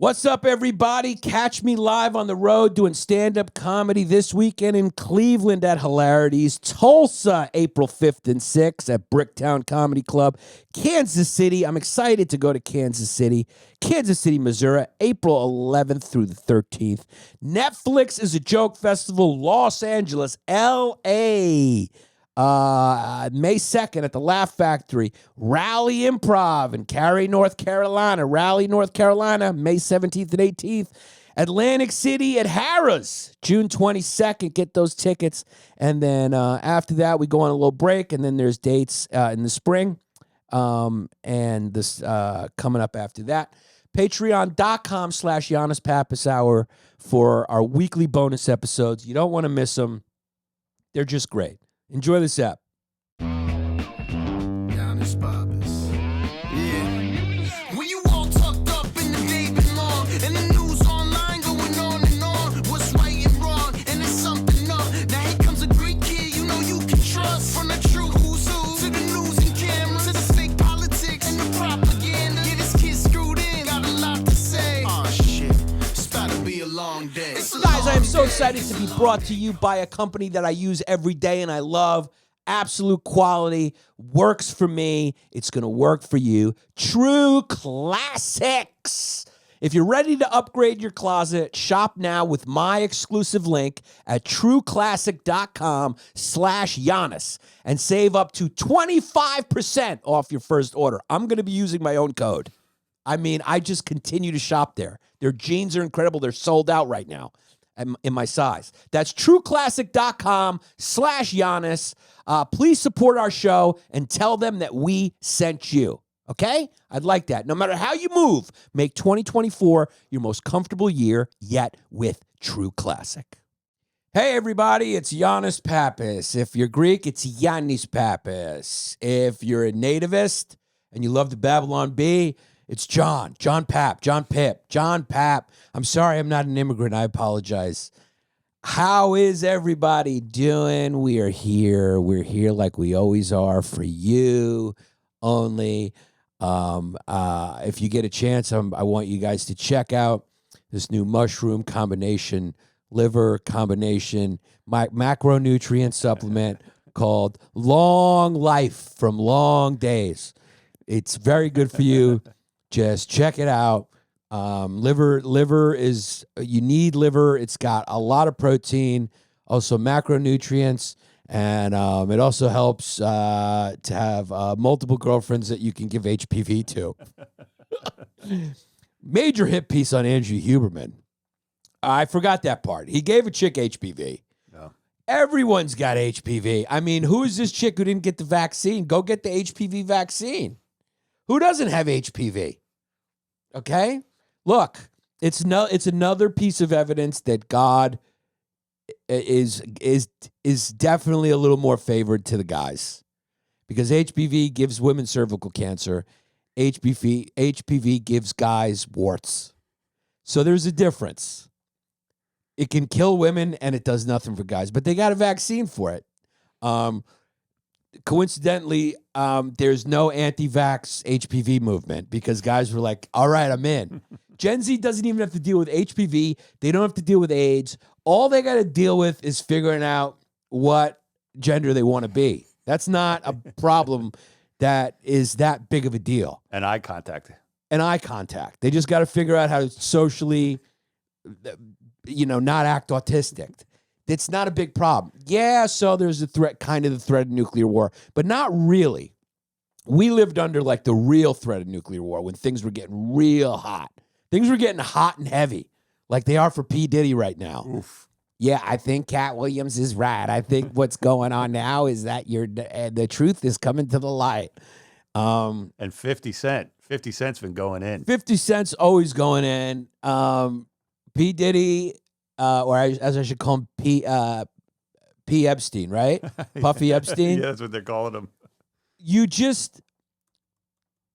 What's up, everybody? Catch me live on the road doing stand-up comedy this weekend in Cleveland at Hilarities, Tulsa, April 5th and 6th at Bricktown Comedy Club, Kansas City. I'm excited to go to Kansas City, Missouri, April 11th through the 13th. Netflix is a Joke Festival, Los Angeles, L.A., May 2nd at the Laugh Factory, Raleigh Improv in Cary, North Carolina, May 17th and 18th, Atlantic City at Harrah's, June 22nd. Get those tickets. And then after that, we go on a little break, and then there's dates in the spring, and this coming up after that. Patreon.com/Yannis Pappas Hour for our weekly bonus episodes. You don't want to miss them. They're just great. Enjoy this app. Yannis Pappas. Yeah. When you all tucked up in the David Long, and the news online going on and on, what's right and wrong, and it's something up. Now here comes a great kid you know you can trust. From the true who's who to the news and cameras, to the fake politics and the propaganda. Yeah, this kid's screwed in, got a lot to say. Oh shit, it's about to be a long day. Guys, I am so excited to be brought to you by a company that I use every day and I love. Absolute quality, works for me. It's going to work for you. True Classics. If you're ready to upgrade your closet, shop now with my exclusive link at trueclassic.com/Yannis and save up to 25% off your first order. I'm going to be using my own code. I mean, I just continue to shop there. Their jeans are incredible. They're sold out right now in my size. That's trueclassic.com/Yannis. Please support our show and tell them that we sent you. Okay? I'd like that. No matter how you move, make 2024 your most comfortable year yet with True Classic. Hey, everybody, it's Yannis Pappas. If you're Greek, it's Yannis Pappas. If you're a nativist and you love the Babylon Bee, it's John Pap. I'm sorry I'm not an immigrant. I apologize. How is everybody doing? We are here. We're here like we always are for you only. If you get a chance, I want you guys to check out this new mushroom combination, liver combination, macronutrient supplement called Long Life from Long Days. It's very good for you. Just check it out. Liver is, you need liver. It's got a lot of protein, also macronutrients, and it also helps to have multiple girlfriends that you can give HPV to. Major hit piece on Andrew Huberman. I forgot that part. He gave a chick HPV. No. Everyone's got HPV. I mean, who is this chick who didn't get the vaccine? Go get the HPV vaccine. Who doesn't have HPV? Okay? Look, it's another piece of evidence that God is definitely a little more favored to the guys. Because HPV gives women cervical cancer. HPV gives guys warts. So there's a difference. It can kill women and it does nothing for guys, but they got a vaccine for it. Coincidentally, there's no anti-vax HPV movement because guys were like, all right, I'm in. Gen Z doesn't even have to deal with HPV. They don't have to deal with AIDS. All they got to deal with is figuring out what gender they want to be. That's not a problem that is that big of a deal. And eye contact. They just got to figure out how to socially, not act autistic. It's not a big problem. Yeah, so there's a threat, kind of the threat of nuclear war, but not really. We lived under like the real threat of nuclear war when things were getting real hot. Things were getting hot and heavy, like they are for P. Diddy right now. Oof. Yeah, I think Cat Williams is right. I think what's going on now is that the truth is coming to the light. And 50 Cent. 50 Cent's been going in. 50 Cent's always going in. P. Diddy, or as I should call him, P. Epstein, right? Puffy Epstein. Yeah, that's what they're calling him.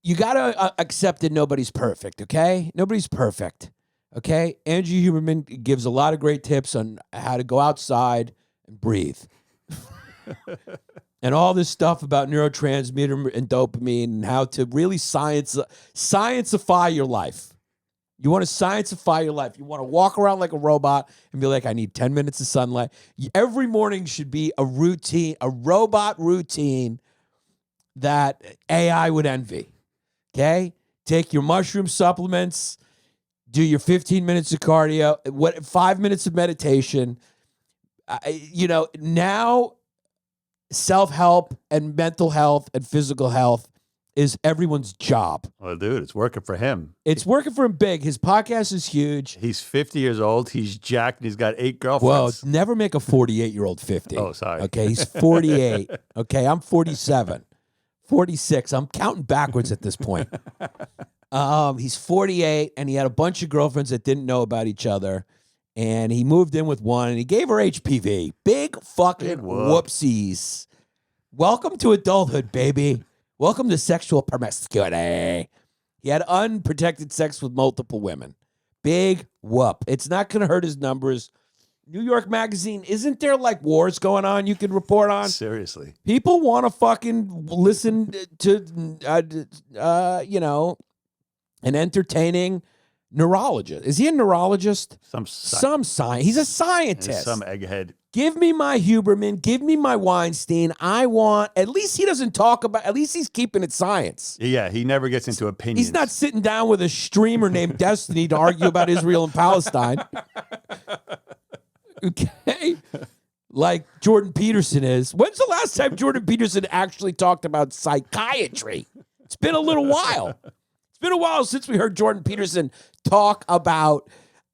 You got to accept that nobody's perfect, okay? Nobody's perfect, okay? Andrew Huberman gives a lot of great tips on how to go outside and breathe. And all this stuff about neurotransmitter and dopamine and how to really science-ify your life. You want to scienceify your life. You want to walk around like a robot and be like, I need 10 minutes of sunlight. Every morning should be a routine, a robot routine that AI would envy. Okay? Take your mushroom supplements, do your 15 minutes of cardio, 5 minutes of meditation. Now self-help and mental health and physical health is everyone's job. Well, dude, it's working for him. It's working for him big. His podcast is huge. He's 50 years old. He's jacked, and he's got 8 Well, girlfriends. never make a 48-year-old 50. Oh, sorry. Okay, he's 48. Okay, I'm 47. 46. I'm counting backwards at this point. He's 48, and he had a bunch of girlfriends that didn't know about each other. And he moved in with one, and he gave her HPV. Big fucking whoopsies. Welcome to adulthood, baby. Welcome to sexual promiscuity. He had unprotected sex with multiple women. Big whoop. It's not going to hurt his numbers. New York Magazine, isn't there like wars going on you can report on? Seriously. People want to fucking listen to, an entertaining neurologist. Is he a neurologist? Some science. He's a scientist. Some egghead. Give me my Huberman. Give me my Weinstein. I want, at least he doesn't talk about, at least he's keeping it science. Yeah, he never gets into opinions. He's not sitting down with a streamer named Destiny to argue about Israel and Palestine. Okay? Like Jordan Peterson is. When's the last time Jordan Peterson actually talked about psychiatry? It's been a little while. It's been a while since we heard Jordan Peterson talk about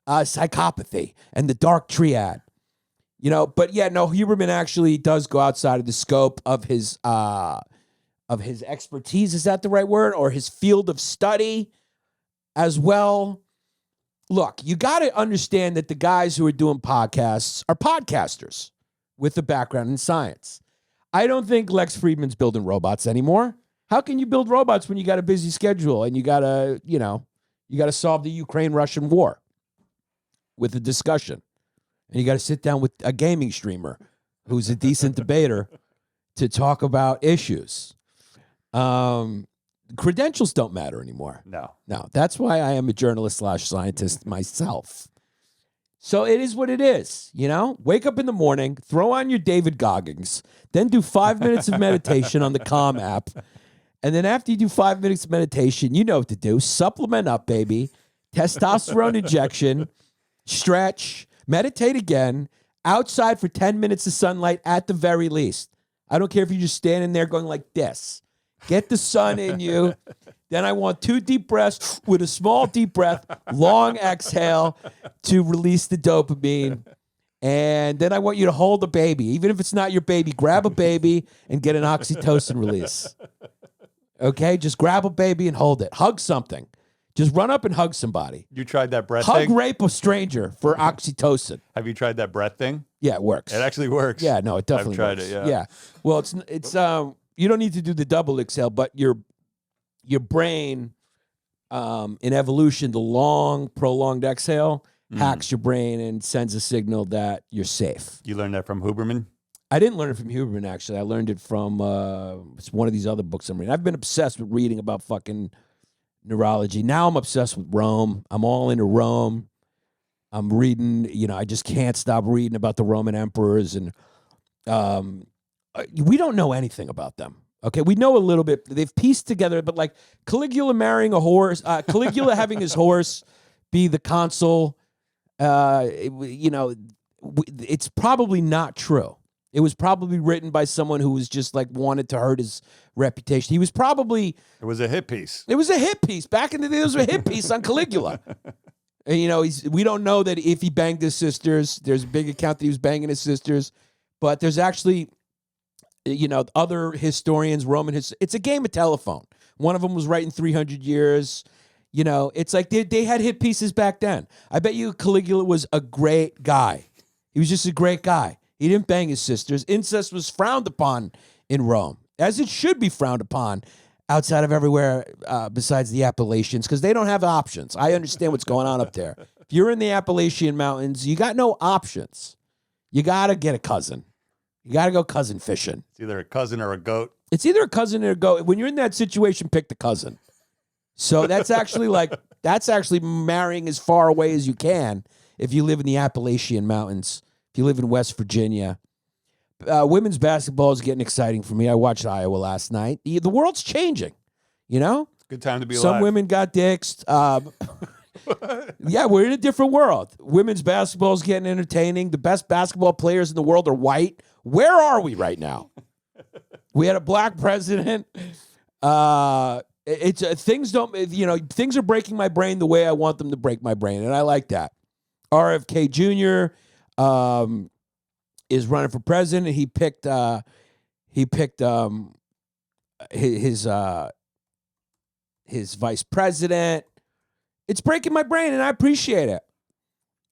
psychopathy and the dark triad. But yeah, no, Huberman actually does go outside of the scope of his expertise. Is that the right word? Or his field of study as well. Look, you got to understand that the guys who are doing podcasts are podcasters with a background in science. I don't think Lex Friedman's building robots anymore. How can you build robots when you got a busy schedule and you got to solve the Ukraine-Russian war with a discussion? And you got to sit down with a gaming streamer who's a decent debater to talk about issues. Credentials don't matter anymore. No. That's why I am a journalist/scientist myself. So it is what it is, Wake up in the morning, throw on your David Goggins, then do 5 minutes of meditation on the Calm app. And then after you do 5 minutes of meditation, you know what to do. Supplement up, baby. Testosterone injection, stretch, meditate again, outside for 10 minutes of sunlight at the very least. I don't care if you're just standing there going like this. Get the sun in you. Then I want 2 deep breaths with a small deep breath, long exhale to release the dopamine. And then I want you to hold a baby. Even if it's not your baby, grab a baby and get an oxytocin release. Okay? Just grab a baby and hold it. Hug something. Just run up and hug somebody. You tried that breath Hug thing? rape a stranger for oxytocin. Have you tried that breath thing? Yeah, it works. It actually works. Yeah, no, it definitely I've tried works. it, Yeah. Well, it's you don't need to do the double exhale, but your brain in evolution, the long prolonged exhale hacks your brain and sends a signal that you're safe. You learned that from Huberman? I didn't learn it from Huberman, actually. I learned it from it's one of these other books I'm reading. I've been obsessed with reading about fucking neurology. Now I'm obsessed with Rome. I'm all into Rome. I'm reading, I just can't stop reading about the Roman emperors. And we don't know anything about them. Okay, we know a little bit. They've pieced together, but like Caligula marrying a horse, Caligula having his horse be the consul, it's probably not true. It was probably written by someone who was just like wanted to hurt his reputation. He was probably... It was a hit piece. It was a hit piece. Back in the day, there was a hit piece on Caligula. And, we don't know that if he banged his sisters. There's a big account that he was banging his sisters. But there's actually, other historians, it's a game of telephone. One of them was writing 300 years. It's like they had hit pieces back then. I bet you Caligula was a great guy. He was just a great guy. He didn't bang his sisters. Incest was frowned upon in Rome, as it should be frowned upon outside of everywhere besides the Appalachians, because they don't have options. I understand what's going on up there. If you're in the Appalachian Mountains, you got no options. You got to get a cousin. You got to go cousin fishing. It's either a cousin or a goat. It's either a cousin or a goat. When you're in that situation, pick the cousin. So that's actually like That's actually marrying as far away as you can if you live in the Appalachian Mountains, if you live in West Virginia. Women's basketball is getting exciting for me. I watched Iowa last night. The world's changing, you know? Good time to be Some alive. women got dicks. Yeah, we're in a different world. Women's basketball is getting entertaining. The best basketball players in the world are white. Where are we right now? We had a black president. Things are breaking my brain the way I want them to break my brain, and I like that. RFK Jr. Is running for president. He picked his vice president. It's breaking my brain, and I appreciate it.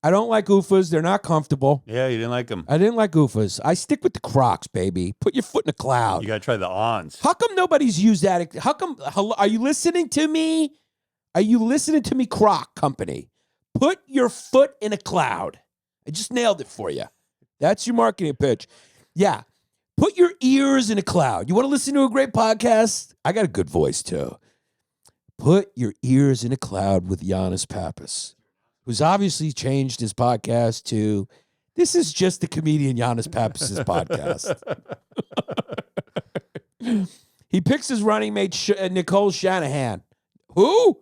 I don't like UFAs. They're not comfortable. Yeah, you didn't like them. I didn't like UFAs. I stick with the Crocs, baby. Put your foot in a cloud. You got to try the ons. How come nobody's used that? How come? Are you listening to me? Are you listening to me, Croc Company? Put your foot in a cloud. I just nailed it for you. That's your marketing pitch. Yeah. Put your ears in a cloud. You want to listen to a great podcast? I got a good voice, too. Put your ears in a cloud with Yannis Pappas, who's obviously changed his podcast to, this is just the comedian Yannis Pappas' podcast. He picks his running mate, Nicole Shanahan. Who?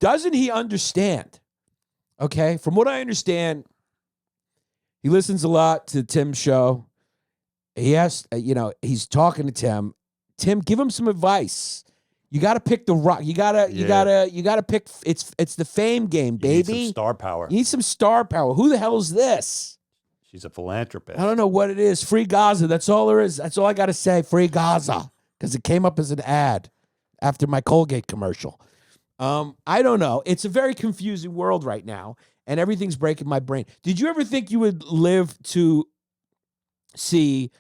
Doesn't he understand? Okay, from what I understand, he listens a lot to Tim's show. He has, he's talking to Tim. Tim, give him some advice. You got to pick the rock. You gotta pick. It's the fame game, baby. You need some star power. You need some star power. Who the hell is this? She's a philanthropist. I don't know what it is. Free Gaza. That's all there is. That's all I got to say. Free Gaza, because it came up as an ad after my Colgate commercial. I don't know. It's a very confusing world right now, and everything's breaking my brain. Did you ever think you would live to see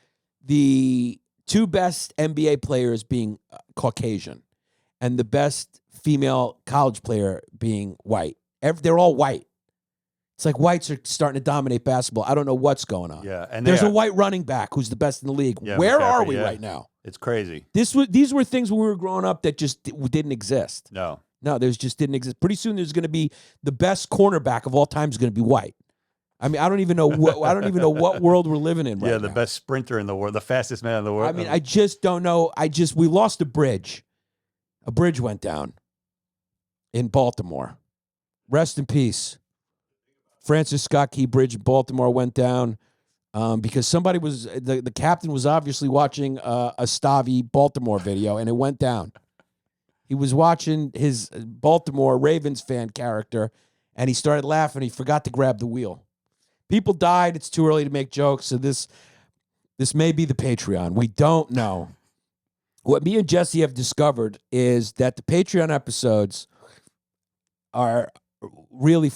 the two best NBA players being Caucasian and the best female college player being white? They're all white. It's like whites are starting to dominate basketball. I don't know what's going on. Yeah, and there's a white running back who's the best in the league. Yeah, Where McCaffrey, are we yeah. right now? It's crazy. These were things when we were growing up that just didn't exist. No, there's just didn't exist. Pretty soon, there's going to be the best cornerback of all time is going to be white. I mean, I don't even know what world we're living in right now. Yeah, the best sprinter in the world, the fastest man in the world. I mean, I just don't know. We lost a bridge. A bridge went down in Baltimore. Rest in peace. Francis Scott Key Bridge in Baltimore went down because somebody was the captain was obviously watching a Stavi Baltimore video, and it went down. He was watching his Baltimore Ravens fan character, and he started laughing. He forgot to grab the wheel. People died. It's too early to make jokes. So this may be the Patreon. We don't know. What me and Jesse have discovered is that the Patreon episodes are really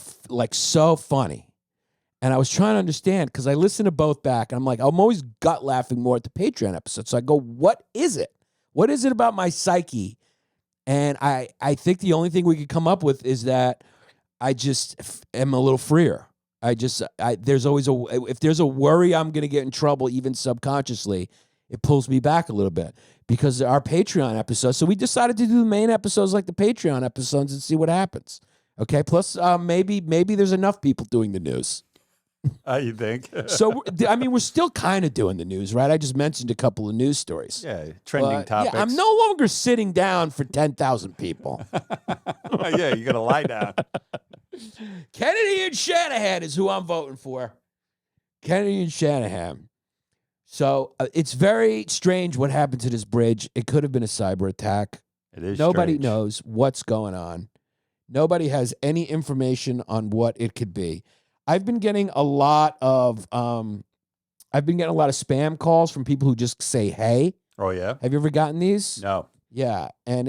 so funny. And I was trying to understand because I listened to both back, and I'm like, I'm always gut laughing more at the Patreon episodes. So I go, what is it? What is it about my psyche? And I think the only thing we could come up with is that I just am a little freer. There's always if there's a worry I'm going to get in trouble, even subconsciously, it pulls me back a little bit because our Patreon episodes. So we decided to do the main episodes like the Patreon episodes and see what happens. Okay. Plus, maybe there's enough people doing the news. You think? So, I mean, we're still kind of doing the news, right? I just mentioned a couple of news stories. Yeah, trending topics. Yeah, I'm no longer sitting down for 10,000 people. Yeah, you got to lie down. Kennedy and Shanahan is who I'm voting for. Kennedy and Shanahan. So it's very strange what happened to this bridge. It could have been a cyber attack. It is Nobody strange. knows what's going on. Nobody has any information on what it could be. I've been getting a lot of spam calls from people who just say, "Hey." Oh yeah. Have you ever gotten these? No. Yeah, and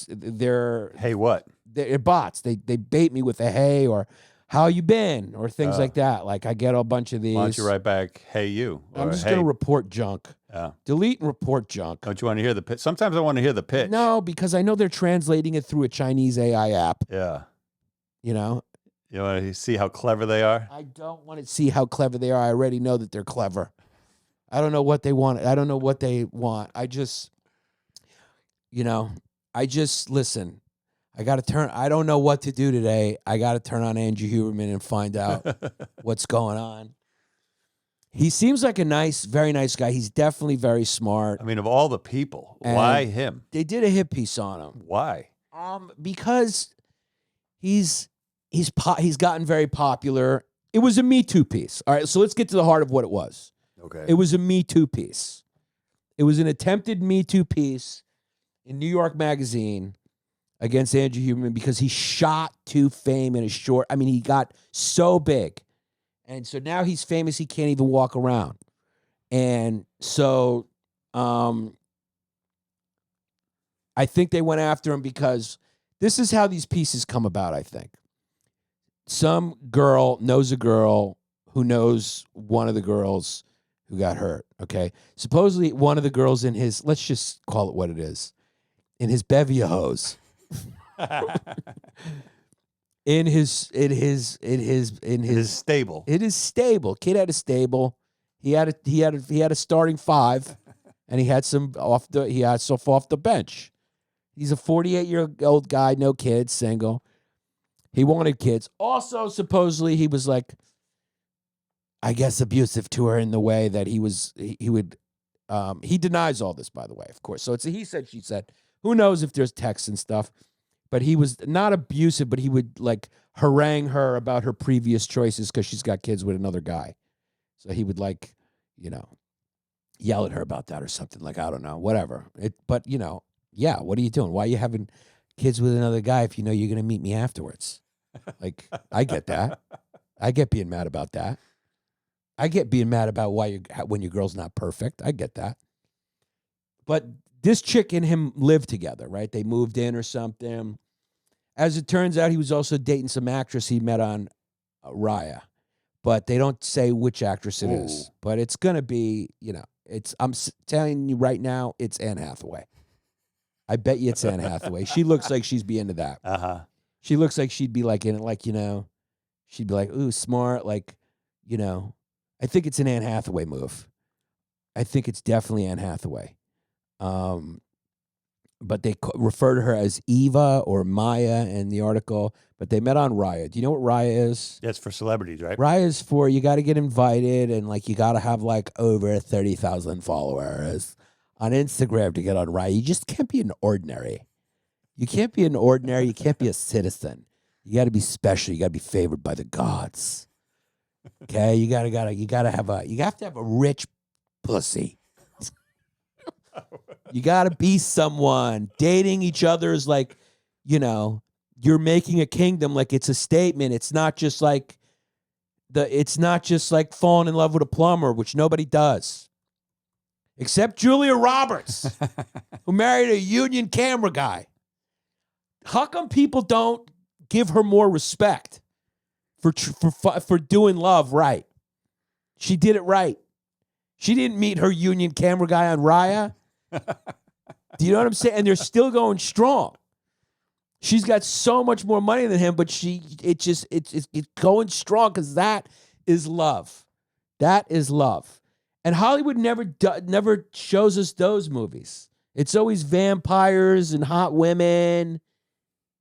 they're Hey, what? they're bots. They bait me with a "Hey" or "How you been?" or things like that. Like I get a bunch of these. Why don't you write back, "Hey you"? I'm or, just "Hey." gonna report junk. Yeah. Delete and report junk. Don't you want to hear the pitch? Sometimes I want to hear the pitch. No, because I know they're translating it through a Chinese AI app. Yeah. You know, You want to see how clever they are? I don't want to see how clever they are. I already know that they're clever. I don't know what they want. I don't know what they want. I just listen. I don't know what to do today. I got to turn on Andrew Huberman and find out what's going on. He seems like a very nice guy. He's definitely very smart. I mean, of all the people, And why him? They did a hit piece on him. Why? Because he's gotten very popular. It was a Me Too piece. All right, so let's get to the heart of what it was. Okay. It was a Me Too piece. It was an attempted Me Too piece in New York Magazine against Andrew Huberman because he shot to fame in a short. I mean, he got so big. And so now he's famous, he can't even walk around. And so I think they went after him because this is how these pieces come about, I think. Some girl knows a girl who knows one of the girls who got hurt, okay? Supposedly one of the girls in his, let's just call it what it is, in his bevy of hoes. In his stable. It is stable. Kid had a stable. He had a starting five, and he had some off the bench. He's a 48-year-old guy, no kids, single. He wanted kids. Also, supposedly he was like, I guess, abusive to her in the way that he denies all this, by the way, of course. So it's a he said, she said. Who knows if there's texts and stuff. But he was not abusive, but he would like harangue her about her previous choices because she's got kids with another guy. So he would like, yell at her about that or something. Like, I don't know, whatever. But, yeah, what are you doing? Why are you having kids with another guy if you know you're going to meet me afterwards? Like, I get that. I get being mad about that. I get being mad about when your girl's not perfect. I get that. But this chick and him lived together, right? They moved in or something. As it turns out, he was also dating some actress he met on Raya. But they don't say which actress it is. But it's going to be, I'm telling you right now, it's Anne Hathaway. I bet you it's Anne Hathaway. She looks like she'd be into that. Uh-huh. She looks like she'd be like in it, like, she'd be like, ooh, smart, like, I think it's an Anne Hathaway move. I think it's definitely Anne Hathaway. But they refer to her as Eva or Maya in the article, but they met on Raya. Do you know what Raya is? That's for celebrities, right? Raya is for, you got to get invited and like you got to have like over 30,000 followers on Instagram to get on Raya. You just can't be an ordinary. You can't be an ordinary. You can't be a citizen. You got to be special. You got to be favored by the gods. Okay? You have to have a rich pussy. You got to be someone. Dating each other is like, you're making a kingdom. Like it's a statement. It's not just like falling in love with a plumber, which nobody does. Except Julia Roberts, who married a union camera guy. How come people don't give her more respect for doing love right? She did it right. She didn't meet her union camera guy on Raya. Do you know what I'm saying? And they're still going strong. She's got so much more money than him, but it's going strong because that is love. That is love. And Hollywood never shows us those movies. It's always vampires and hot women.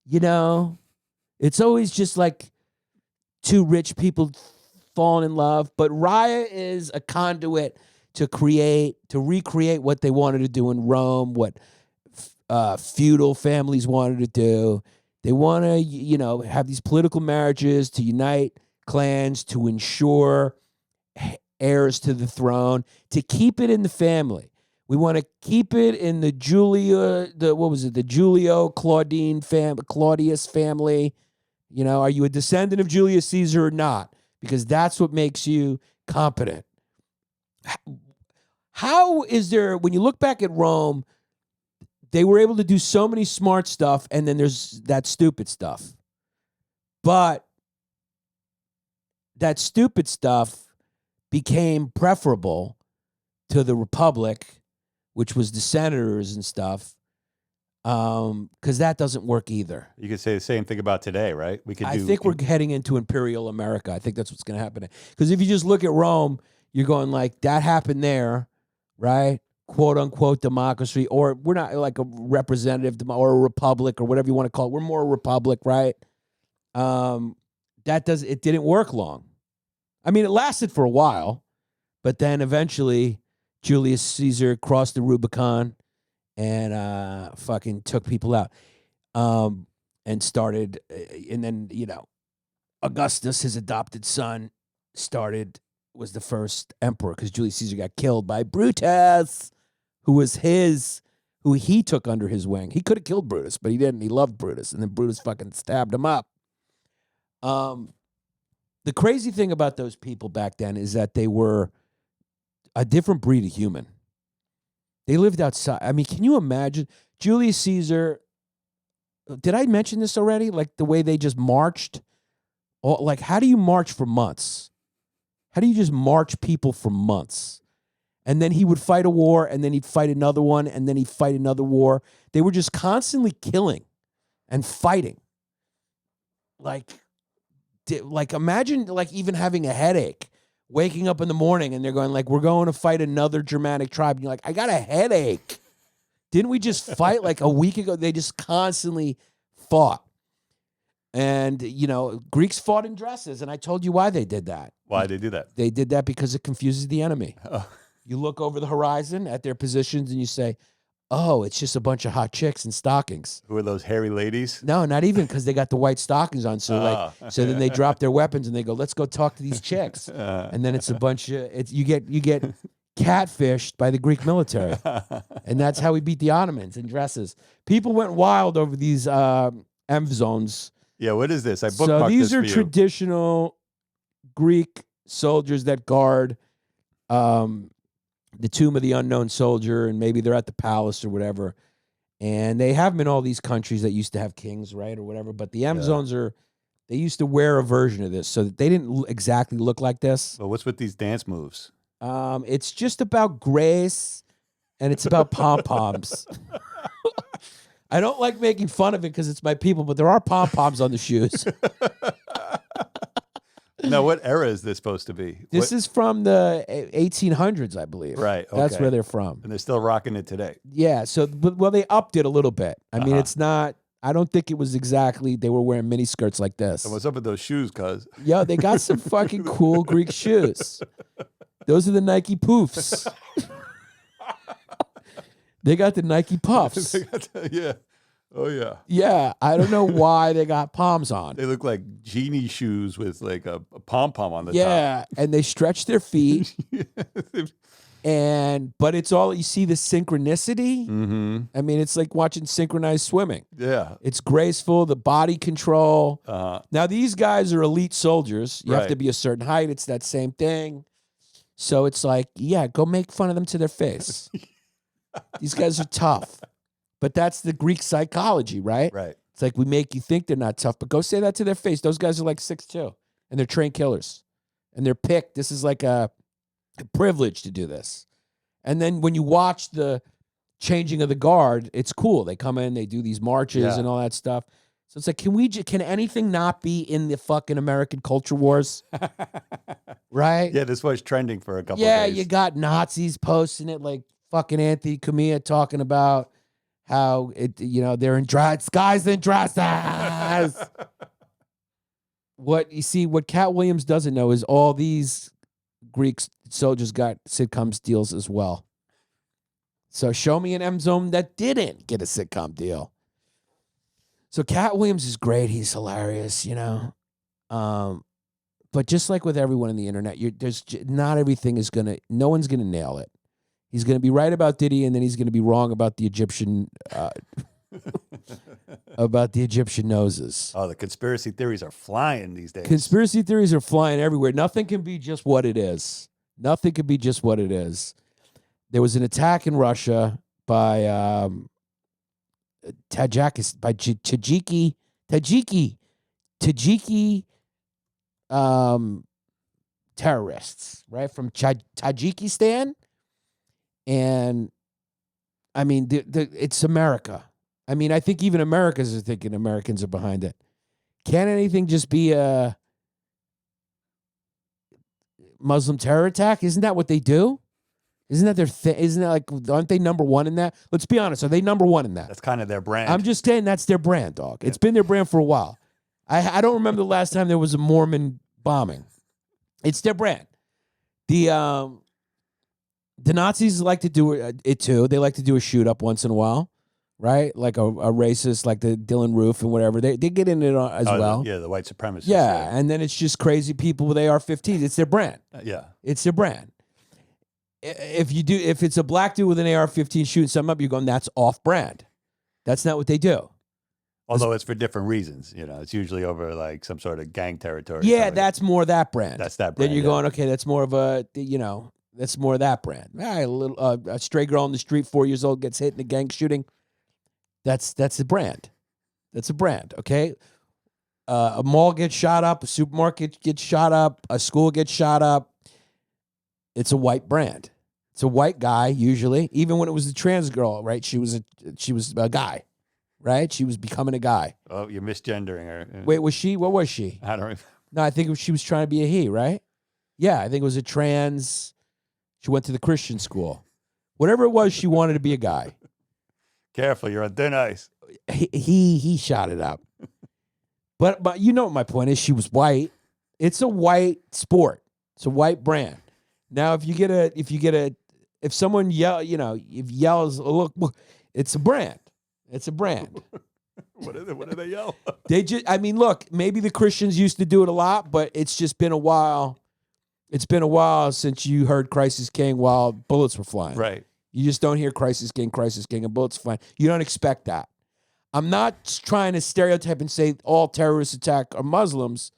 It's always just like two rich people falling in love. But Raya is a conduit to recreate what they wanted to do in Rome, what feudal families wanted to do. They want to, have these political marriages to unite clans, to ensure heirs to the throne, to keep it in the family. We want to keep it in the Julio Claudius family. Are you a descendant of Julius Caesar or not? Because that's what makes you competent. How is there, when you look back at Rome, they were able to do so many smart stuff, and then there's that stupid stuff. But that stupid stuff became preferable to the Republic, which was the senators and stuff, because that doesn't work either. You could say the same thing about today, right? I think we're heading into Imperial America. I think that's what's going to happen. Because if you just look at Rome, you're going like, that happened there, right? quote unquote democracy, or we're not like a representative or a republic or whatever you want to call it. We're more a republic, right? It didn't work long. I mean, it lasted for a while, but then eventually Julius Caesar crossed the Rubicon and fucking took people out. And started, and then, Augustus, his adopted son, was the first emperor because Julius Caesar got killed by Brutus, who he took under his wing. He could have killed Brutus, but he didn't. He loved Brutus, and then Brutus fucking stabbed him up. The crazy thing about those people back then is that they were a different breed of human. They lived outside. I mean, can you imagine Julius Caesar? Did I mention this already? Like the way they just marched? Like, how do you march for months? How do you just march people for months? And then he would fight a war, and then he'd fight another one, and then he'd fight another war. They were just constantly killing and fighting. Like imagine like even having a headache, waking up in the morning, and they're going like, we're going to fight another Germanic tribe. And you're like, I got a headache. Didn't we just fight like a week ago? They just constantly fought. And, Greeks fought in dresses, and I told you why they did that. Why they do that? They did that because it confuses the enemy. Oh. You look over the horizon at their positions, and you say, oh, it's just a bunch of hot chicks in stockings. Who are those hairy ladies? No, not even, because they got the white stockings on. So so then they drop their weapons, and they go, let's go talk to these chicks. And then it's a bunch of, you get catfished by the Greek military. And that's how we beat the Ottomans in dresses. People went wild over these M zones. Yeah, what is this? I bookmarked So these this are for you. traditional Greek soldiers that guard the tomb of the unknown soldier, and maybe they're at the palace or whatever. And they have them in all these countries that used to have kings, right, or whatever. But the M zones they used to wear a version of this, so that they didn't exactly look like this. Well, what's with these dance moves? It's just about grace, and it's about pom-poms. I don't like making fun of it because it's my people, but there are pom-poms on the shoes. Now, what era is this supposed to be? This is from the 1800s, I believe. Right. Okay. That's where they're from. And they're still rocking it today. Yeah. So, they upped it a little bit. I mean, it's not, I don't think it was exactly, they were wearing mini skirts like this. And what's up with those shoes, cuz? Yo, they got some fucking cool Greek shoes. Those are the Nike Poofs. They got the Nike Puffs. Yeah. Oh, yeah. Yeah. I don't know why they got palms on. They look like genie shoes with like a pom-pom on the top. Yeah. And they stretch their feet. But it's all, you see the synchronicity. Mm-hmm. I mean, it's like watching synchronized swimming. Yeah. It's graceful, the body control. Uh-huh. Now, these guys are elite soldiers. You have Right. to be a certain height. It's that same thing. So it's like, yeah, go make fun of them to their face. These guys are tough. But that's the Greek psychology, right? Right. It's like we make you think they're not tough, but go say that to their face. Those guys are like 6'2", and they're trained killers. And they're picked. This is like a privilege to do this. And then when you watch the changing of the guard, it's cool. They come in, they do these marches and all that stuff. So it's like, can anything not be in the fucking American culture wars? Right? Yeah, this was trending for a couple of Yeah, days. you got Nazis posting it, like fucking Anthony Camilla talking about how they're in guys in dresses. What Cat Williams doesn't know is all these Greek soldiers got sitcoms deals as well. So show me an M zone that didn't get a sitcom deal. So Cat Williams is great. He's hilarious, But just like with everyone on the internet, not everything is no one's gonna nail it. He's gonna be right about Diddy, and then he's gonna be wrong about the Egyptian noses. Oh, the conspiracy theories are flying these days. Conspiracy theories are flying everywhere. Nothing can be just what it is. Nothing can be just what it is. There was an attack in Russia by Tajiki terrorists, right, from Tajikistan. And I mean, it's America. I mean, I think even Americans are thinking Americans are behind it. Can anything just be a Muslim terror attack? Isn't that what they do? Isn't that their thing? Isn't that like, aren't they number one in that? Let's be honest. Are they number one in that? That's kind of their brand. I'm just saying that's their brand, dog. It's been their brand for a while. I don't remember the last time there was a Mormon bombing. It's their brand. The Nazis like to do it too. They like to do a shoot up once in a while, right? Like a racist, like the Dylan Roof and whatever. They get in it as well. The white supremacists. Yeah, and then it's just crazy people with AR-15s. It's their brand. Yeah. It's their brand. If it's a black dude with an AR-15 shooting something up, you're going, that's off-brand. That's not what they do. Although it's for different reasons, it's usually over like some sort of gang territory. Yeah, that's more that brand. That's that brand. Then you're going, okay, that's more of a, that's more of that brand. A stray girl on the street, 4 years old, gets hit in a gang shooting. That's a brand. That's a brand, okay? A mall gets shot up, a supermarket gets shot up, a school gets shot up. It's a white brand. It's a white guy usually. Even when it was the trans girl, right? She was a guy, right? She was becoming a guy. Oh, you're misgendering her. Wait, was she? What was she? I don't. No, I think she was trying to be a he, right? Yeah, I think it was a trans. She went to the Christian school. Whatever it was, she wanted to be a guy. Careful, you're on thin ice. He shot it up. But you know what my point is. She was white. It's a white sport. It's a white brand. Now, if someone yells, look, it's a brand. It's a brand. What do they yell? Look, maybe the Christians used to do it a lot, but it's just been a while. It's been a while since you heard Christ is King while bullets were flying. Right. You just don't hear Christ is King, and bullets flying. You don't expect that. I'm not trying to stereotype and say all terrorist attacks are Muslims,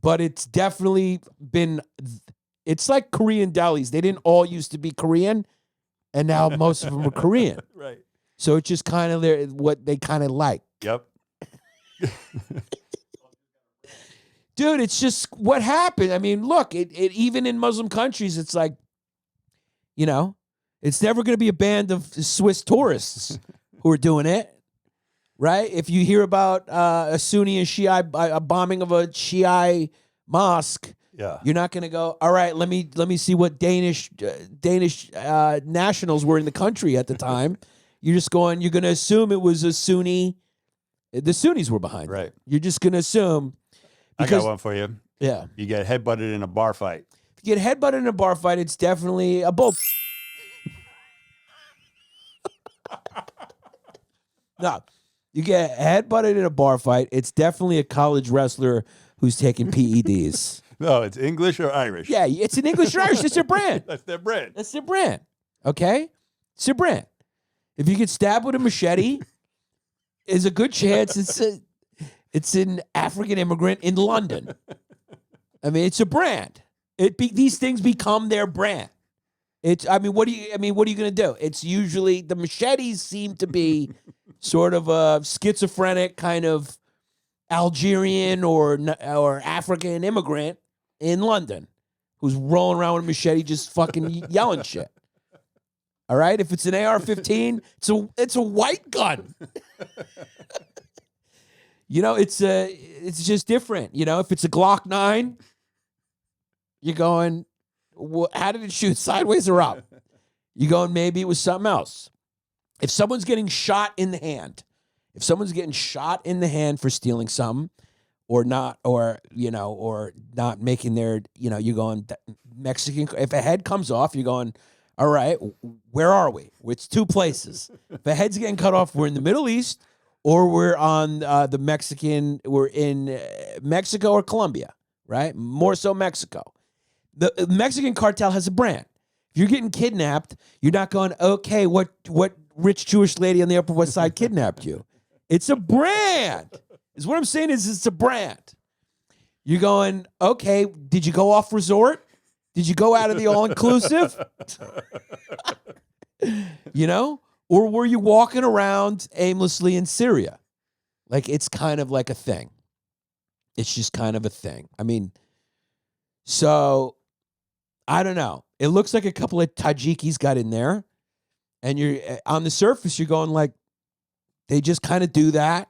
but it's definitely been. It's like Korean delis. They didn't all used to be Korean, and now most of them are Korean. Right. So it's just kind of what they kind of like. Yep. Dude, it's just what happened. I mean, look, it even in Muslim countries, it's like, it's never going to be a band of Swiss tourists who are doing it, right? If you hear about a Sunni and Shiite, a bombing of a Shiite mosque, yeah, you're not going to go, all right, let me see what Danish nationals were in the country at the time. You're going to assume it was a Sunni. The Sunnis were behind it. Right. You're just going to assume. Because, I got one for you. Yeah. You get headbutted in a bar fight. If you get headbutted in a bar fight, it's definitely a bull. No. You get headbutted in a bar fight, it's definitely a college wrestler who's taking PEDs. No, it's English or Irish. Yeah, it's an English or Irish. It's their brand. That's their brand. That's their brand. Okay? It's their brand. If you get stabbed with a machete, there's a good chance it's an African immigrant in London. I mean, it's a brand. These things become their brand. What are you going to do? It's usually the machetes seem to be sort of a schizophrenic kind of Algerian or African immigrant in London who's rolling around with a machete just fucking yelling shit. All right? If it's an AR-15, it's a white gun. It's just different. If it's a Glock 9, you're going, how did it shoot, sideways or up? You're going, maybe it was something else. If someone's getting shot in the hand, for stealing something or not making their, you're going, Mexican, if a head comes off, you're going, all right, where are we? It's two places. If a head's getting cut off, we're in the Middle East, or we're on we're in Mexico or Colombia, right? More so Mexico. The Mexican cartel has a brand. If you're getting kidnapped, you're not going, okay, what rich Jewish lady on the Upper West Side kidnapped you? It's a brand. Is what I'm saying is it's a brand. You're going, okay, did you go off resort? Did you go out of the all-inclusive? Or were you walking around aimlessly in Syria? Like, it's kind of like a thing. It's just kind of a thing. I mean, so, I don't know. It looks like a couple of Tajikis got in there. And you're on the surface, you're going like, they just kind of do that,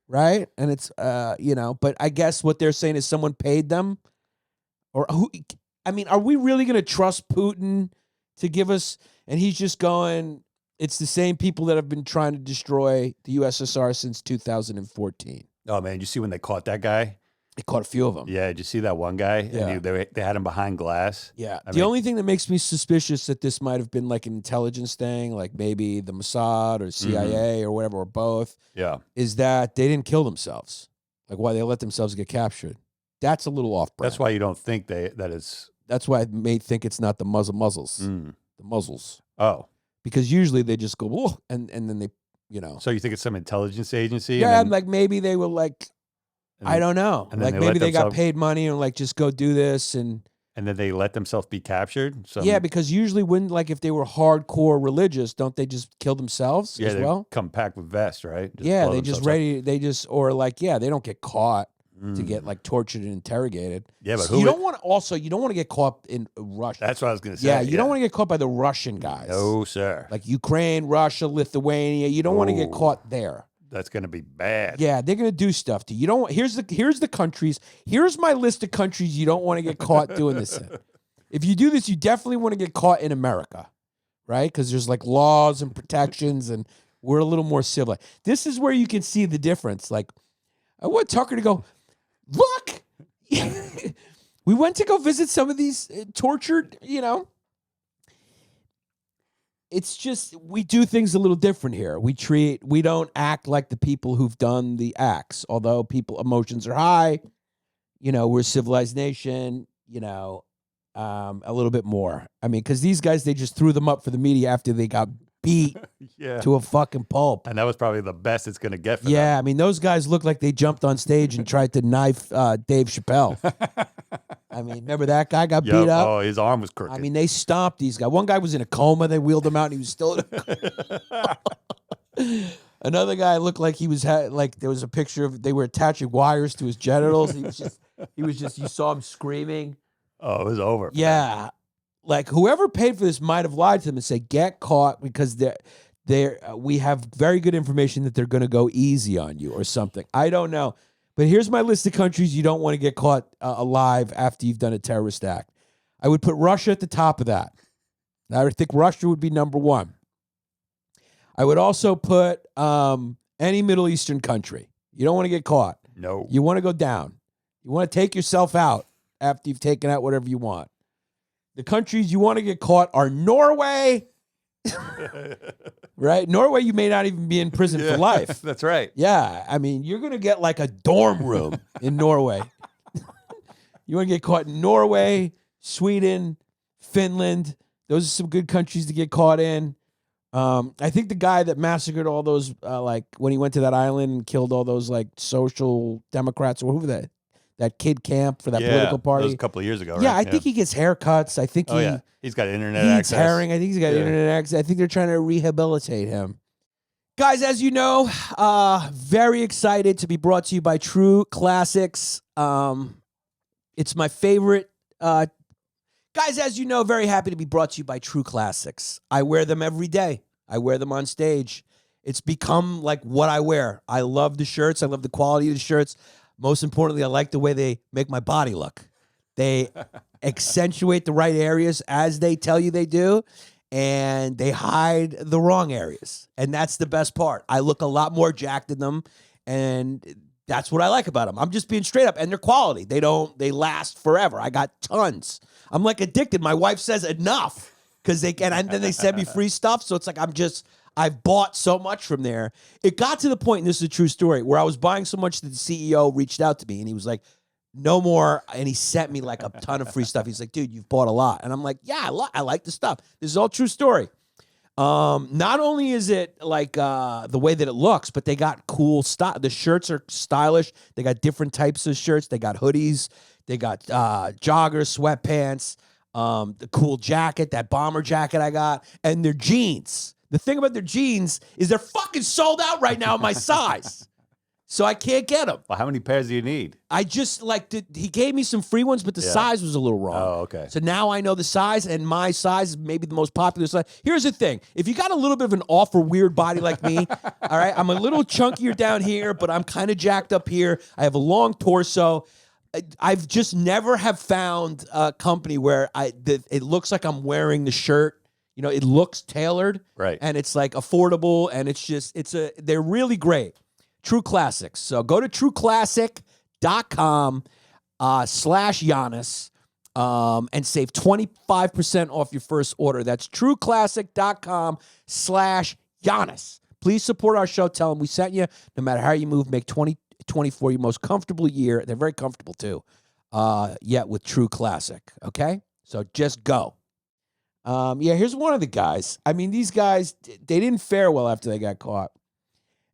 right? And it's, but I guess what they're saying is someone paid them. Or who? I mean, are we really going to trust Putin to give us, and he's just going, it's the same people that have been trying to destroy the USSR since 2014. Oh man, did you see when they caught that guy? They caught a few of them. Yeah, did you see that one guy? Yeah. And they had him behind glass. Yeah. I The mean- only thing that makes me suspicious that this might have been like an intelligence thing, like maybe the Mossad or CIA or whatever, or both, Yeah. is that they didn't kill themselves. Like why they let themselves get captured. That's a little off-brand. That's why you don't think that it's. That's why I may think it's not the muzzles. Mm. The muzzles. Oh, Because usually they just go, whoa, and then they, you know. so you think it's some intelligence agency? Yeah, and then, like maybe they were like, and I then- don't know. and then Like they maybe let they got themselves- paid money and like just go do this and and then they let themselves be captured. So yeah, because usually when like if they were hardcore religious, don't they just kill themselves yeah, as they well? come packed with vests, right? Yeah, blow they just themselves up. ready. They just or like yeah, they don't get caught to Mm. get like tortured and interrogated. Yeah, but So who? you don't want to also you don't want to get caught in Russia. That's what I was gonna say. Yeah, you don't want to get caught by the Russian guys. No, sir. Like Ukraine, Russia, Lithuania. You don't want to get Oh. caught there. That's gonna be bad. Yeah, they're gonna do stuff to you. You don't. Here's the countries. Here's my list of countries you don't want to get caught doing this in. If you do this, you definitely want to get caught in America, right? Because there's like laws and protections, and we're a little more civilized. This is where you can see the difference. Like, I want Tucker to go, look, we went to go visit some of these tortured, you know. It's just we do things a little different here. We don't act like the people who've done the acts. Although emotions are high, you know, we're a civilized nation, you know, a little bit more. I mean, because these guys, they just threw them up for the media after they got beat Yeah. to a fucking pulp. And that was probably the best it's gonna get for them. Yeah, I mean, those guys look like they jumped on stage and tried to knife Dave Chappelle. I mean, remember that guy got Yup. beat up? Oh, his arm was crooked. I mean, they stomped these guys. One guy was in a coma. They wheeled him out, and he was still in a coma. Another guy looked like he was like there was a picture of they were attaching wires to his genitals. He was just you saw him screaming. oh, it was over. Yeah, like whoever paid for this might have lied to them and said get caught because we have very good information that they're going to go easy on you or something. I don't know. But here's my list of countries you don't want to get caught alive after you've done a terrorist act. I would put Russia at the top of that. I would think Russia would be number one. I would also put any Middle Eastern country. You don't want to get caught. No. You want to go down. You want to take yourself out after you've taken out whatever you want. The countries you want to get caught are Norway, right? Norway, you may not even be in prison for life. That's right. Yeah, I mean, you're going to get like a dorm room in Norway. You want to get caught in Norway, Sweden, Finland. Those are some good countries to get caught in. I think the guy that massacred all those, like when he went to that island and killed all those like social democrats or who that kid camp for that political That party. was a couple of years ago, right? Yeah, I think he gets haircuts. I think Oh, he yeah. He's got internet eats access. herring. I think he's got Yeah. internet access. I think they're trying to rehabilitate him. Guys, as you know, very excited to be brought to you by True Classics. It's my favorite. Guys, as you know, very happy to be brought to you by True Classics. I wear them every day. I wear them on stage. It's become like what I wear. I love the shirts. I love the quality of the shirts. Most importantly, I like the way they make my body look. They accentuate the right areas as they tell you they do, and they hide the wrong areas. And that's the best part. I look a lot more jacked in them, and that's what I like about them. I'm just being straight up, and their quality. They last forever. I got tons. I'm like addicted. My wife says enough because and then they send me free stuff. So it's like I've bought so much from there. It got to the point, and this is a true story, where I was buying so much that the CEO reached out to me, and he was like, no more. And he sent me like a ton of free stuff. He's like, dude, you've bought a lot. And I'm like, yeah, I like the stuff. This is all true story. Not only is it like the way that it looks, but they got cool stuff. The shirts are stylish. They got different types of shirts. They got hoodies. They got joggers, sweatpants, the cool jacket, that bomber jacket I got, and their jeans. The thing about their jeans is they're fucking sold out right now in my size. So I can't get them. Well, how many pairs do you need? I just he gave me some free ones, but the size was a little wrong. Oh, okay. So now I know the size, and my size is maybe the most popular size. Here's the thing. If you got a little bit of an off or weird body like me, all right, I'm a little chunkier down here, but I'm kind of jacked up here. I have a long torso. I've just never have found a company where it looks like I'm wearing the shirt it looks tailored, Right. and it's like affordable, and they're really great. True Classics. So go to trueclassic.com /Yannis and save 25% off your first order. That's trueclassic.com /Yannis. Please support our show. Tell them we sent you. No matter how you move, make 2024 your most comfortable year. They're very comfortable too. Yet with True Classic. Okay? So just go. Here's one of the guys. I mean, these guys, they didn't fare well after they got caught.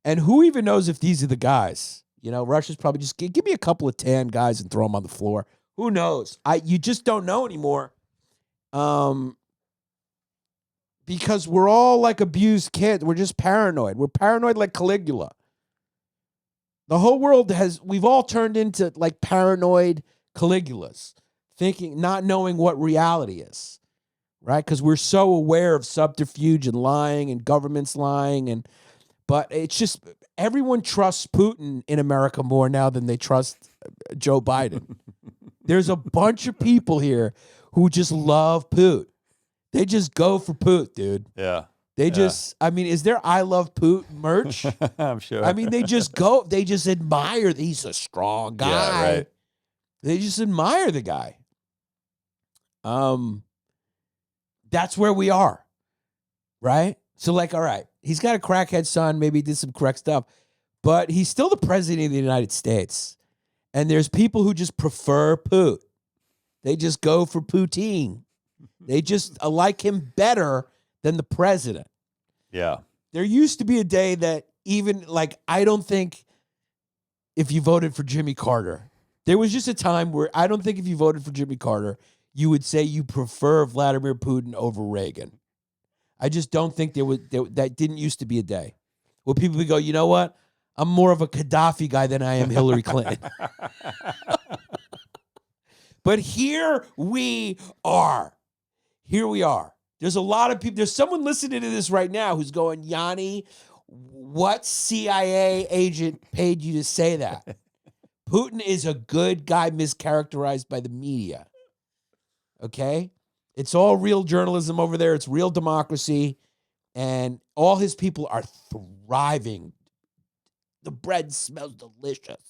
And who even knows if these are the guys? Russia's probably just give me a couple of tan guys and throw them on the floor. Who knows? You just don't know anymore. Because we're all like abused kids. We're just paranoid. We're paranoid like Caligula. The whole world we've all turned into like paranoid Caligulas, not knowing what reality is, right? Because we're so aware of subterfuge and lying and governments lying. But it's just, everyone trusts Putin in America more now than they trust Joe Biden. There's a bunch of people here who just love Putin. They just go for Putin, dude. Yeah. They just, is there I Love Putin merch? I'm sure. They just admire, he's a strong guy. Yeah, right. They just admire the guy. That's where we are, right? So all right, he's got a crackhead son, maybe he did some correct stuff, but he's still the president of the United States. And there's people who just prefer Putin. They just go for Putin. They just like him better than the president. Yeah. There used to be a day that even, I don't think if you voted for Jimmy Carter, there was just a time where I don't think if you voted for Jimmy Carter, you would say you prefer Vladimir Putin over Reagan. I just don't think that didn't used to be a day where people would go, you know what? I'm more of a Gaddafi guy than I am Hillary Clinton. But here we are. Here we are. There's a lot of people. There's someone listening to this right now who's going, Yanni, what CIA agent paid you to say that? Putin is a good guy mischaracterized by the media. Okay? It's all real journalism over there. It's real democracy. And all his people are thriving. The bread smells delicious.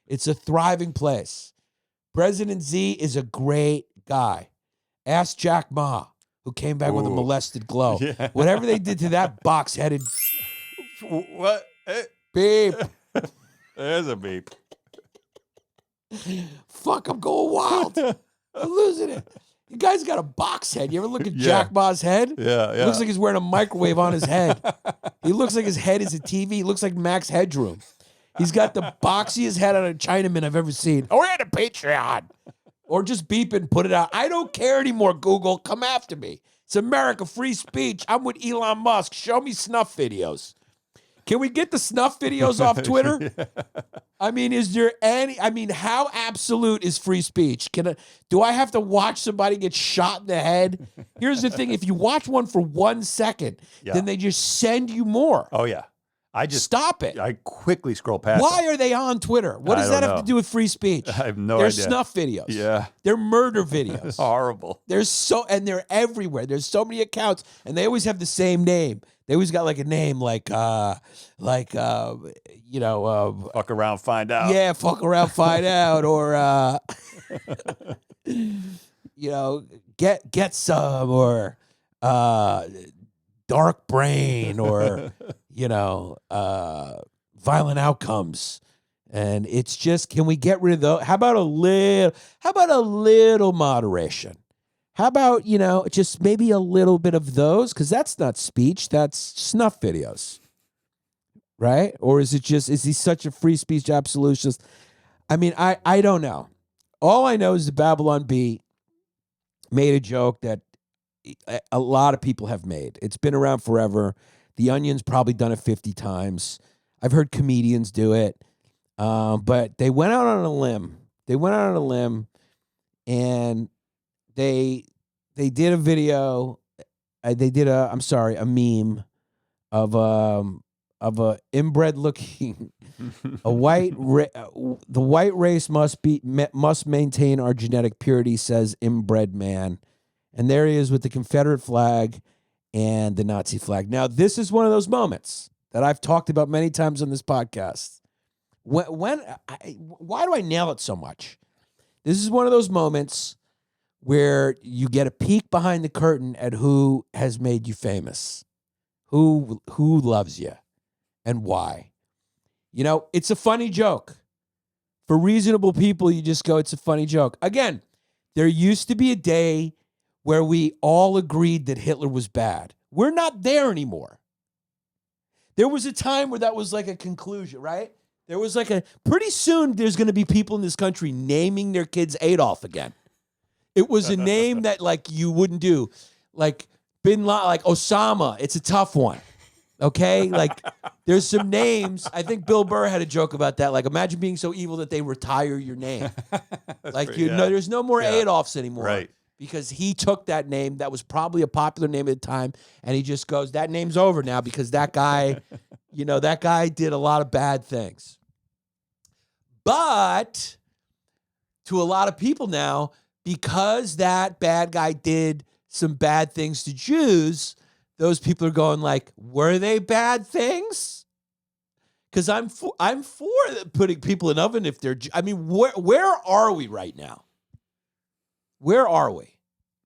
It's a thriving place. President Z is a great guy. Ask Jack Ma, who came back with a molested glow. Yeah. Whatever they did to that box-headed What? beep. There's a beep. Fuck, I'm going wild. I'm losing it. The guy's got a box head. You ever look at Jack Ma's head? Yeah. It looks like he's wearing a microwave on his head. He looks like his head is a TV. He looks like Max Headroom. He's got the boxiest head on a Chinaman I've ever seen. Or at a Patreon. Or just beep it and put it out. I don't care anymore, Google. Come after me. It's America, free speech. I'm with Elon Musk. Show me snuff videos. Can we get the snuff videos off Twitter? Is there any, how absolute is free speech? Do I have to watch somebody get shot in the head? Here's the thing. If you watch one for 1 second, then they just send you more. Oh, yeah. Stop it. I quickly scroll past Why them. are they on Twitter? What does that have to do with free speech? I have no They're idea. snuff videos. Yeah. They're murder videos. Horrible. And they're everywhere. There's so many accounts, and they always have the same name. They always got like a name like fuck around, find out. Yeah, fuck around, find out, or get some, or dark brain, or violent outcomes. And it's just, can we get rid of those? How about a little moderation? How about, just maybe a little bit of those? Because that's not speech, that's snuff videos. Right? Or is he such a free speech absolutist? I don't know. All I know is the Babylon Bee made a joke that a lot of people have made. It's been around forever. The Onion's probably done it 50 times. I've heard comedians do it. But they went out on a limb. And they did a video. They did a meme of a inbred looking the white race must maintain our genetic purity, says inbred man, And there he is with the Confederate flag and the Nazi flag. Now, this is one of those moments that I've talked about many times on this podcast. Why do I nail it so much? This is one of those moments where you get a peek behind the curtain at who has made you famous, who loves you, and why. You know, it's a funny joke. For reasonable people, you just go, it's a funny joke. Again, there used to be a day where we all agreed that Hitler was bad. We're not there anymore. There was a time where that was like a conclusion, right? There was like pretty soon there's going to be people in this country naming their kids Adolf again. It was a name that like you wouldn't do. Like Bin Laden, like Osama. It's a tough one. Okay? Like there's some names. I think Bill Burr had a joke about that. Like imagine being so evil that they retire your name. Like there's no more Adolfs anymore. Right. Because he took that name that was probably a popular name at the time, and he just goes, that name's over now because that guy, that guy did a lot of bad things. But to a lot of people now, because that bad guy did some bad things to Jews, those people are going like, were they bad things? Because I'm for putting people in oven if they're, I mean, where are we right now? Where are we?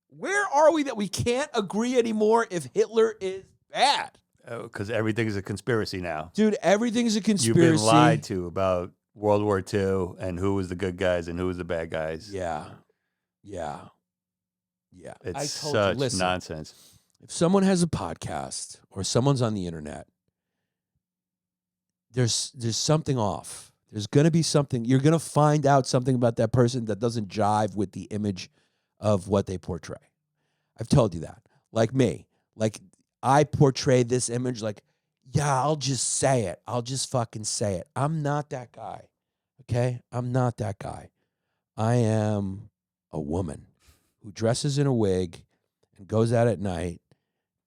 Where are we that we can't agree anymore if Hitler is bad? Because everything's a conspiracy now. Dude, everything's a conspiracy. You've been lied to about World War II and who was the good guys and who was the bad guys. Yeah. It's such nonsense. If someone has a podcast or someone's on the internet, there's something off. There's going to be something. You're going to find out something about that person that doesn't jive with the image of what they portray. I've told you that. Like me. Like I portray this image like, yeah, I'll just say it. I'll just fucking say it. I'm not that guy. Okay? I'm not that guy. I am a woman who dresses in a wig and goes out at night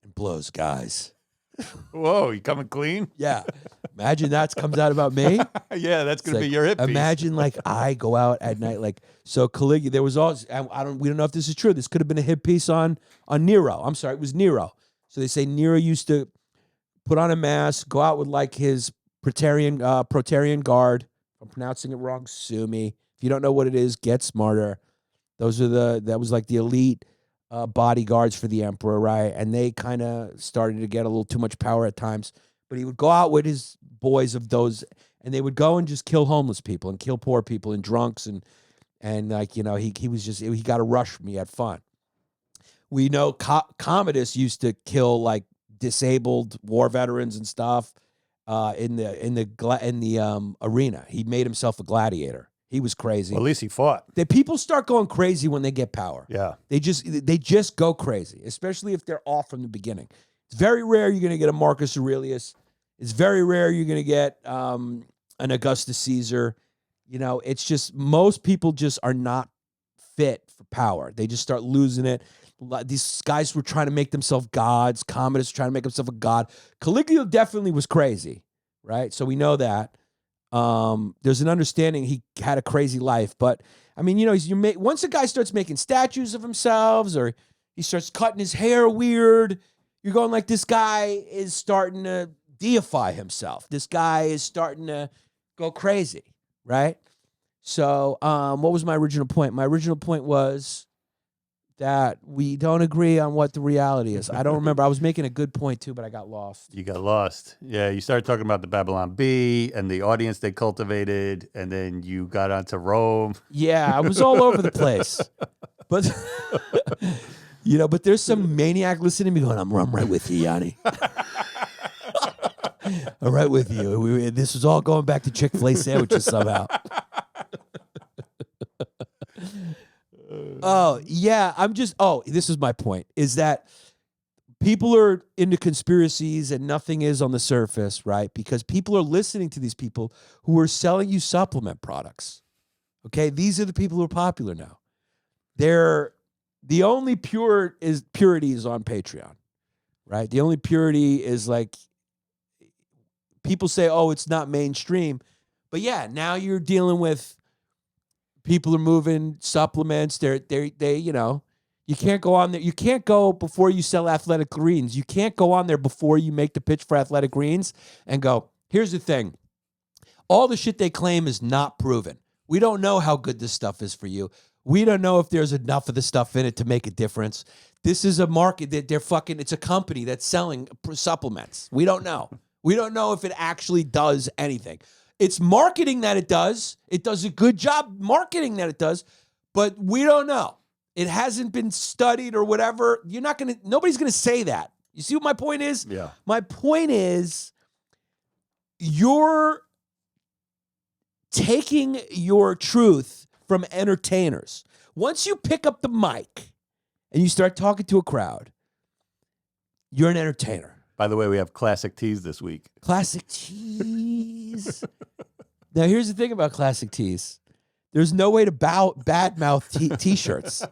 and blows guys. Whoa, you coming clean? Yeah. Imagine that comes out about me. Yeah, that's going to be your hit piece. Imagine like I go out at night like so Caligula. There was always we don't know if this is true. This could have been a hit piece on Nero. I'm sorry, it was Nero. So they say Nero used to put on a mask, go out with like his Praetorian Guard. If I'm pronouncing it wrong, sue me. If you don't know what it is, get smarter. That was like the elite bodyguards for the emperor, right? And they kind of started to get a little too much power at times. But he would go out with his boys of those, and they would go and just kill homeless people and kill poor people and drunks and like he got a rush from me. He had fun. We know Commodus used to kill like disabled war veterans and stuff in the arena. He made himself a gladiator. He was crazy. Well, at least he fought. The people start going crazy when they get power. Yeah. They just go crazy, especially if they're off from the beginning. It's very rare you're going to get a Marcus Aurelius. It's very rare you're going to get an Augustus Caesar. It's just most people just are not fit for power. They just start losing it. These guys were trying to make themselves gods. Commodus was trying to make himself a god. Caligula definitely was crazy, right? So we know that. There's an understanding he had a crazy life, but I mean, once a guy starts making statues of himself or he starts cutting his hair weird, you're going like, this guy is starting to deify himself. This guy is starting to go crazy, right? So, what was my original point? My original point was that we don't agree on what the reality is. I don't remember. I was making a good point too, but I got lost. You got lost. Yeah, you started talking about the Babylon Bee and the audience they cultivated, and then you got onto Rome. Yeah, I was all over the place. But but there's some maniac listening to me going, I'm right with you, Yanni. I'm right with you. This was all going back to Chick-fil-A sandwiches somehow. Oh, yeah. This is my point, is that people are into conspiracies and nothing is on the surface, right? Because people are listening to these people who are selling you supplement products. Okay? These are the people who are popular now. The only purity is on Patreon, right? The only purity is like, people say, oh, it's not mainstream. But yeah, now you're dealing with people are moving supplements. They You can't go on there. You can't go before you sell Athletic Greens. You can't go on there before you make the pitch for Athletic Greens and go, here's the thing. All the shit they claim is not proven. We don't know how good this stuff is for you. We don't know if there's enough of the stuff in it to make a difference. This is a market that it's a company that's selling supplements. We don't know. We don't know if it actually does anything. It's marketing that it does. It does a good job marketing that it does, but we don't know. It hasn't been studied or whatever. Nobody's going to say that. You see what my point is? Yeah. My point is you're taking your truth from entertainers. Once you pick up the mic and you start talking to a crowd, you're an entertainer. By the way, we have classic teas this week. Classic teas. Now, here's the thing about classic teas. There's no way to badmouth T-shirts.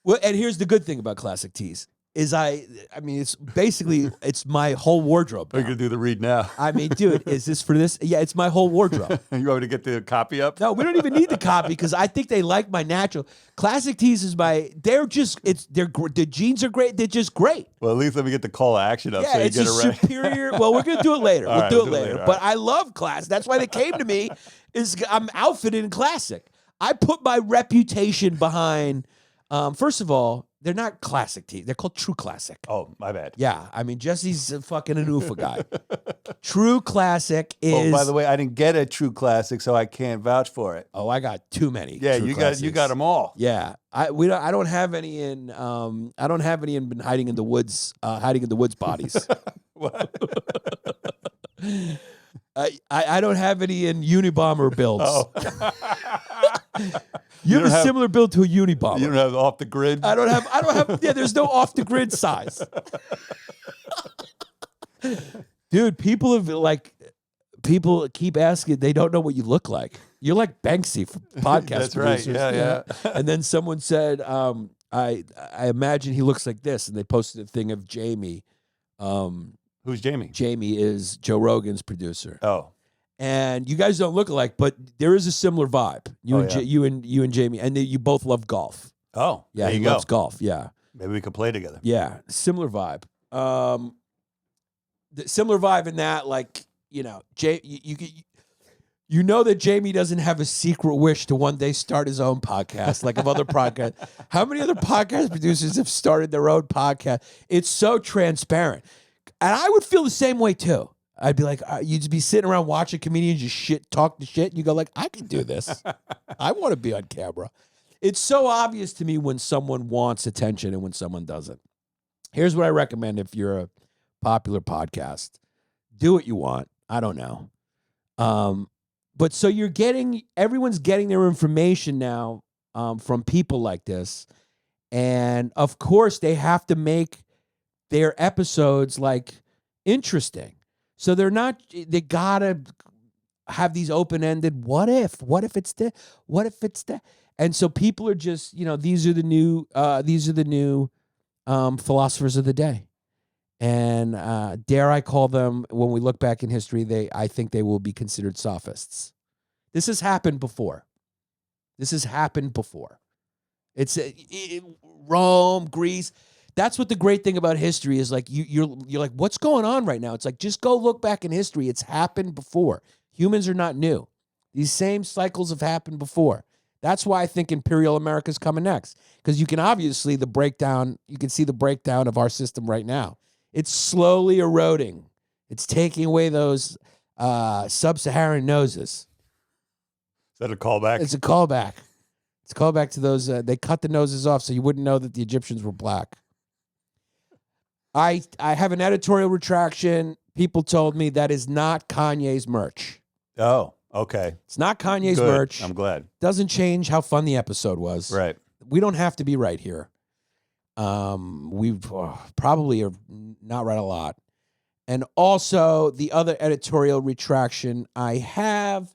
Well, and here's the good thing about classic teas is I mean, it's my whole wardrobe now. We're going to do the read now. I mean, dude, is this for this? Yeah, it's my whole wardrobe. You want me to get the copy up? No, we don't even need the copy because I think they like my natural. Classic tees is the jeans are great. They're just great. Well, at least let me get the call to action up Yeah, so you it's get a it right. superior. Well, we're going to do it later. All We'll right, do we'll it do it later. later. But All right. I love class. That's why they came to me. I'm outfitted in classic. I put my reputation behind, first of all, they're not classic tees. They're called True Classic. Oh, my bad. Yeah, I mean, Jesse's fucking an UFA guy. True Classic is. Oh, by the way, I didn't get a True Classic, so I can't vouch for it. Oh, I got too many. Yeah, True you Classics. got them all. Yeah, I don't have any in. I don't have any in hiding in the woods. Hiding in the woods bodies. What? I don't have any in Unabomber builds. Oh. You have don't a have- similar build to a Unabomber. You don't have off the grid? I don't have. Yeah, there's no off the grid size. Dude, people people keep asking. They don't know what you look like. You're like Banksy for podcast That's right. producers. Yeah. And then someone said, I imagine he looks like this, and they posted a thing of Jamie. Who's Jamie? Jamie is Joe Rogan's producer. Oh. And you guys don't look alike, but there is a similar vibe. You and Jamie, and you both love golf. Oh. Yeah, there he you go. loves golf. Yeah, Maybe we could play together. yeah, similar vibe. The similar vibe in that, like, you know, you know that Jamie doesn't have a secret wish to one day start his own podcast, like of other podcasts. How many other podcast producers have started their own podcast? It's so transparent, and I would feel the same way too. I'd be like, you'd just be sitting around watching comedians just talk the shit, and you go like, I can do this. I want to be on camera. It's so obvious to me when someone wants attention and when someone doesn't. Here's what I recommend if you're a popular podcast. Do what you want. I don't know. But so everyone's getting their information now from people like this. And of course, they have to make their episodes like interesting. So they gotta have these open-ended, what if it's the, and so people are just, these are the new philosophers of the day. And dare I call them, when we look back in history, I think they will be considered sophists. This has happened before. It's Rome, Greece. That's what the great thing about history is. Like you're like, what's going on right now? It's like, just go look back in history. It's happened before. Humans are not new. These same cycles have happened before. That's why I think Imperial America is coming next, because you can obviously you can see the breakdown of our system right now. It's slowly eroding. It's taking away those sub-Saharan noses. Is that a callback? It's a callback. It's a callback to those. They cut the noses off so you wouldn't know that the Egyptians were black. I have an editorial retraction. People told me that is not Kanye's merch. Oh, okay. It's not Kanye's Good. merch. I'm glad. Doesn't change how fun the episode was. Right. We don't have to be right here. We probably are not right a lot. And also, the other editorial retraction I have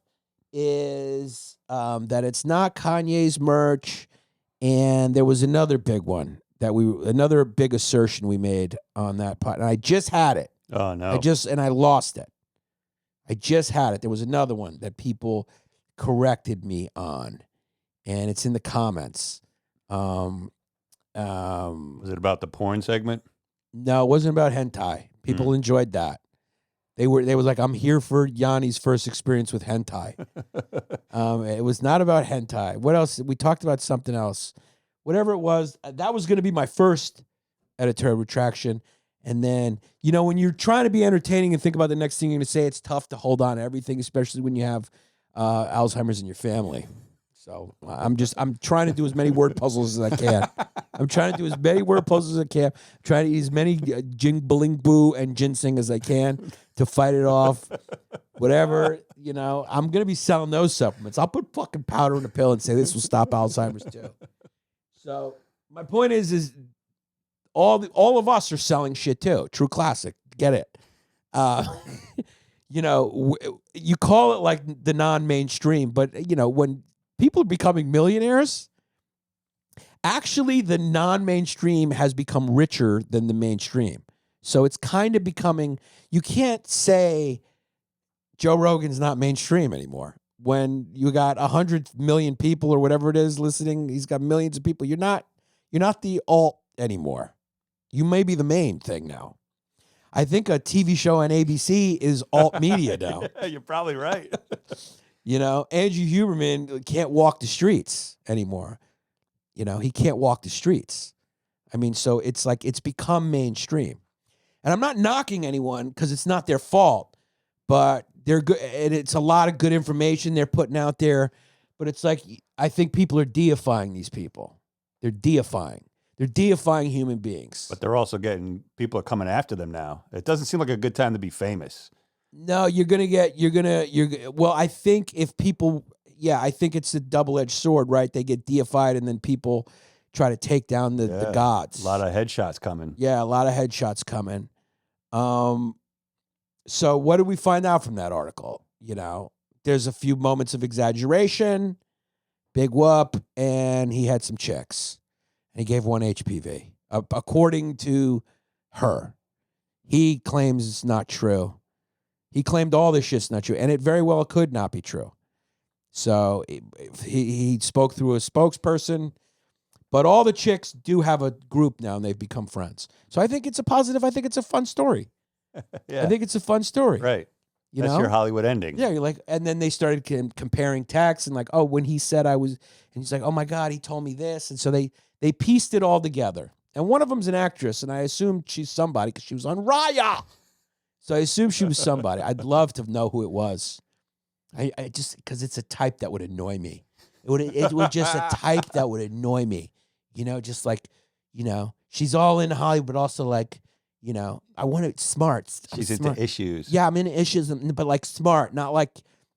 is that it's not Kanye's merch. And there was another big one another big assertion we made on that pod. And I just had it. Oh, no. And I lost it. I just had it. There was another one that people corrected me on, and it's in the comments. Um, Was it about the porn segment? no, it wasn't about hentai. People enjoyed that. They was like, I'm here for Yanni's first experience with hentai. It was not about hentai. What else? We talked about something else. Whatever it was, that was going to be my first editorial retraction. And then, when you're trying to be entertaining and think about the next thing you're going to say, it's tough to hold on to everything, especially when you have Alzheimer's in your family. So I'm trying to do as many word puzzles as I can. I'm trying to do as many word puzzles as I can. I'm trying to eat as many jing bling boo and ginseng as I can to fight it off. Whatever, I'm going to be selling those supplements. I'll put fucking powder in a pill and say this will stop Alzheimer's too. So my point is all of us are selling shit too. True Classic. Get it. You call it like the non-mainstream, but when people are becoming millionaires, actually the non-mainstream has become richer than the mainstream. So it's kind of becoming, you can't say Joe Rogan's not mainstream anymore. When you got 100 million people or whatever it is listening, he's got millions of people. You're not the alt anymore. You may be the main thing now. I think a TV show on ABC is alt media now. Yeah, you're probably right. Andrew Huberman can't walk the streets anymore. He can't walk the streets. I mean, so it's like it's become mainstream. And I'm not knocking anyone because it's not their fault, but they're good. And it's a lot of good information they're putting out there. But it's like, I think people are deifying these people. They're deifying human beings. But they're also people are coming after them now. It doesn't seem like a good time to be famous. No, well, I think I think it's a double-edged sword, right? They get deified and then people try to take down the gods. A lot of headshots coming. Yeah, a lot of headshots coming. So what did we find out from that article? There's a few moments of exaggeration, big whoop, and he had some chicks. And he gave one HPV, according to her. He claims it's not true. He claimed all this shit's not true, and it very well could not be true. So he spoke through a spokesperson, but all the chicks do have a group now, and they've become friends. So I think it's a positive. I think it's a fun story. Yeah. I think it's a fun story. Right. That's your Hollywood ending. Yeah, you're like, and then they started comparing texts and like, oh, when he said I was, and he's like, oh my God, he told me this. And so they pieced it all together. And one of them's an actress, and I assumed she's somebody because she was on Raya. So I assumed she was somebody. I'd love to know who it was. I just, because it's a type that would annoy me. It would just a type that would annoy me. Just like, she's all in Hollywood, but also like, I want it smart. She's into issues. Yeah, I'm into issues, but like smart, not like,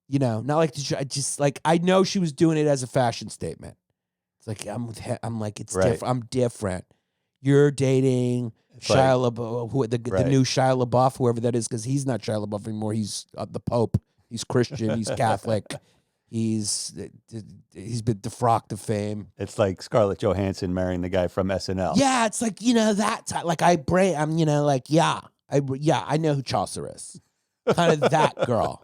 not like just like I know she was doing it as a fashion statement. It's like I'm like it's right. different. I'm different. You're dating Shia LaBeouf, the new Shia LaBeouf, whoever that is, because he's not Shia LaBeouf anymore. He's the Pope. He's Christian. He's Catholic. He's been defrocked of fame. It's like Scarlett Johansson marrying the guy from SNL. Yeah, it's like that. Like I'm like I know who Chaucer is, kind of that girl.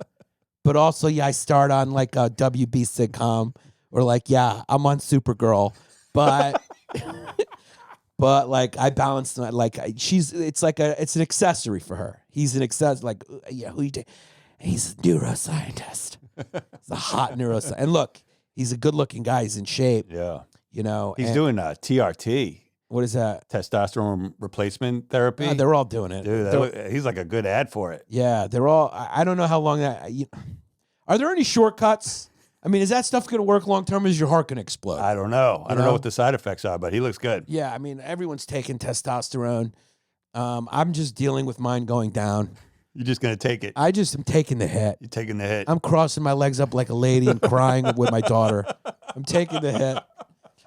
But also I start on like a WB sitcom or like I'm on Supergirl, but but like I balance like it's an accessory for her. He's an accessory like who you take. He's a neuroscientist. He's a hot neuroscientist. And look, he's a good-looking guy. He's in shape. Yeah. He's doing TRT. What is that? Testosterone replacement therapy. They're all doing it. Dude, he's like a good ad for it. Yeah, they're all. I don't know how long that. Are there any shortcuts? I mean, is that stuff going to work long-term or is your heart going to explode? I don't know. I don't know what the side effects are, but he looks good. Yeah, I mean, everyone's taking testosterone. I'm just dealing with mine going down. You're just going to take it. I just am taking the hit. You're taking the hit. I'm crossing my legs up like a lady and crying with my daughter. I'm taking the hit.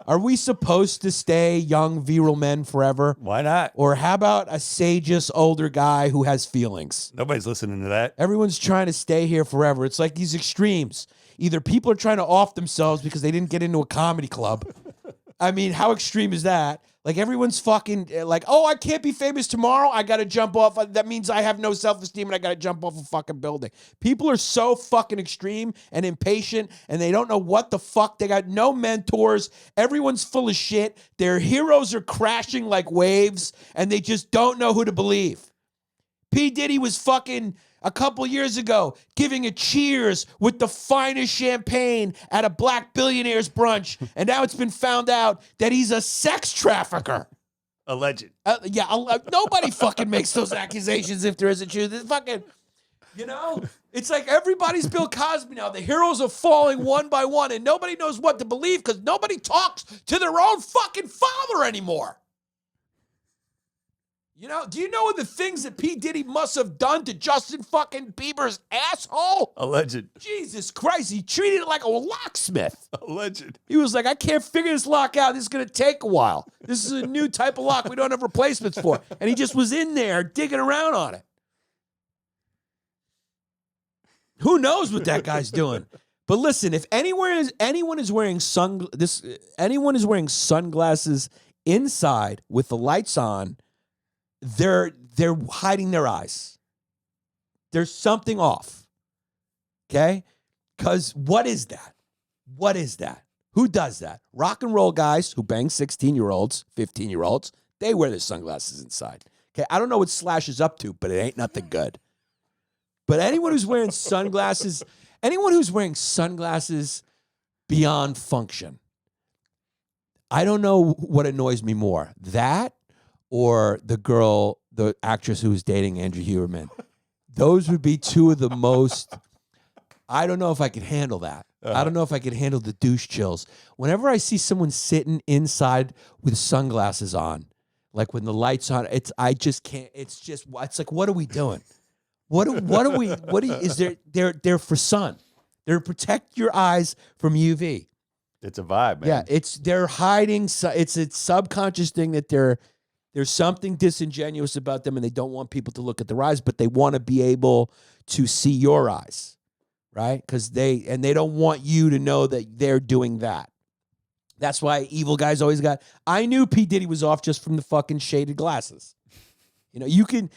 Are we supposed to stay young, virile men forever? Why not? Or how about a sageous older guy who has feelings? Nobody's listening to that. Everyone's trying to stay here forever. It's like these extremes. Either people are trying to off themselves because they didn't get into a comedy club. I mean, how extreme is that? Like everyone's fucking like, oh, I can't be famous tomorrow. I got to jump off. That means I have no self-esteem and I got to jump off a fucking building. People are so fucking extreme and impatient and they don't know what the fuck. They got no mentors. Everyone's full of shit. Their heroes are crashing like waves and they just don't know who to believe. P. Diddy was fucking a couple years ago giving a cheers with the finest champagne at a black billionaire's brunch. And now it's been found out that he's a sex trafficker. Alleged. Nobody fucking makes those accusations if there is a truth. It's fucking, it's like everybody's Bill Cosby now. The heroes are falling one by one and nobody knows what to believe because nobody talks to their own fucking father anymore. Do you know the things that P. Diddy must have done to Justin fucking Bieber's asshole? Alleged. Jesus Christ, he treated it like a locksmith. Alleged. He was like, I can't figure this lock out. This is going to take a while. This is a new type of lock we don't have replacements for. And he just was in there digging around on it. Who knows what that guy's doing? But listen, if anyone is wearing sunglasses inside with the lights on, they're hiding their eyes. There's something off. Okay? Because what is that? What is that? Who does that? Rock and roll guys who bang 16-year-olds, 15-year-olds, they wear their sunglasses inside. Okay? I don't know what Slash is up to, but it ain't nothing good. But anyone who's wearing sunglasses beyond function, I don't know what annoys me more. That or the actress who was dating Andrew Huberman. Those would be two of the most, I don't know if I could handle that. I don't know if I could handle the douche chills. Whenever I see someone sitting inside with sunglasses on, like when the light's on, I just can't, it's like, what are we doing? They're for sun. They're to protect your eyes from UV. It's a vibe, man. Yeah, they're hiding, it's a subconscious thing that there's something disingenuous about them and they don't want people to look at their eyes, but they want to be able to see your eyes, right? Because they don't want you to know that they're doing that. That's why evil guys always I knew P. Diddy was off just from the fucking shaded glasses. That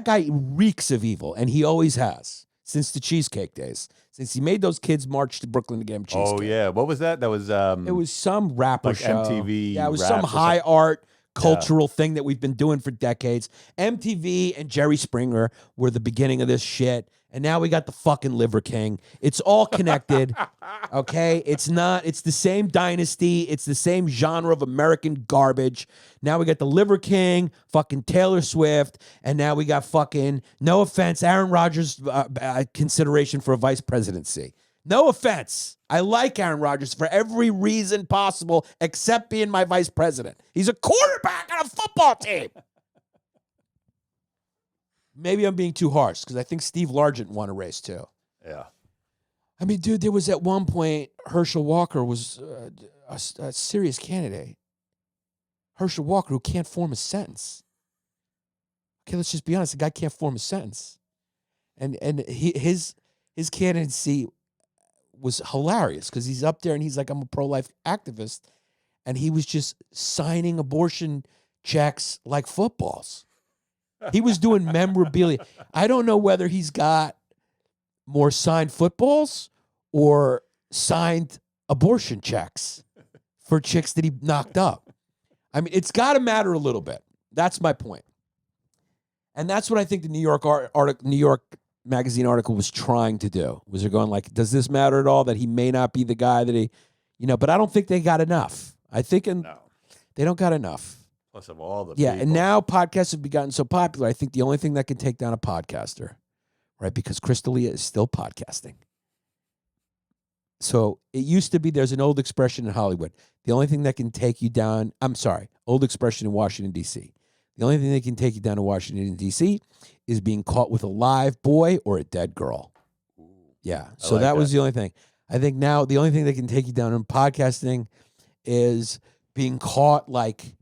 guy reeks of evil, and he always has since the cheesecake days. Since he made those kids march to Brooklyn to get him cheesecake. Oh yeah, what was that? That was it was some rapper like show. MTV. Yeah, it was some high art cultural thing that we've been doing for decades. MTV and Jerry Springer were the beginning of this shit. And now we got the fucking Liver King. It's all connected, okay? It's the same dynasty. It's the same genre of American garbage. Now we got the Liver King, fucking Taylor Swift, and now we got fucking, no offense, Aaron Rodgers' consideration for a vice presidency. No offense. I like Aaron Rodgers for every reason possible except being my vice president. He's a quarterback on a football team. Maybe I'm being too harsh because I think Steve Largent won a race too. Yeah. I mean, dude, there was at one point Herschel Walker was a serious candidate. Herschel Walker who can't form a sentence. Okay, let's just be honest. The guy can't form a sentence. And his candidacy was hilarious because he's up there and he's like, I'm a pro-life activist. And he was just signing abortion checks like footballs. He was doing memorabilia. I don't know whether he's got more signed footballs or signed abortion checks for chicks that he knocked up. I mean, it's got to matter a little bit. That's my point. And that's what I think the New York Magazine article was trying to do. Was they're going like, does this matter at all that he may not be the guy that he, but I don't think they got enough. I think they don't got enough. Plus of all the people. And now podcasts have gotten so popular. I think the only thing that can take down a podcaster, right? Because Crystalia is still podcasting. So it used to be, there's an old expression in Hollywood. The only thing that can take you down, old expression in Washington, D.C. The only thing that can take you down to Washington, D.C. is being caught with a live boy or a dead girl. Yeah. So that was the only thing. I think now the only thing that can take you down in podcasting is being caught like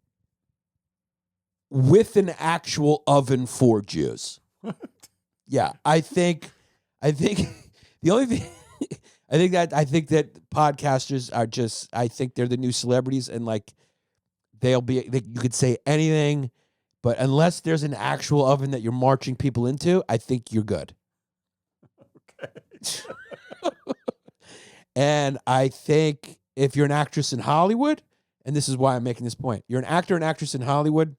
with an actual oven for Jews. Yeah, I think the only thing I think that podcasters are just, I think they're the new celebrities, and like you could say anything, but unless there's an actual oven that you're marching people into, I think you're good. Okay. And I think if you're an actress in Hollywood, and this is why I'm making this point, you're an actor and actress in Hollywood,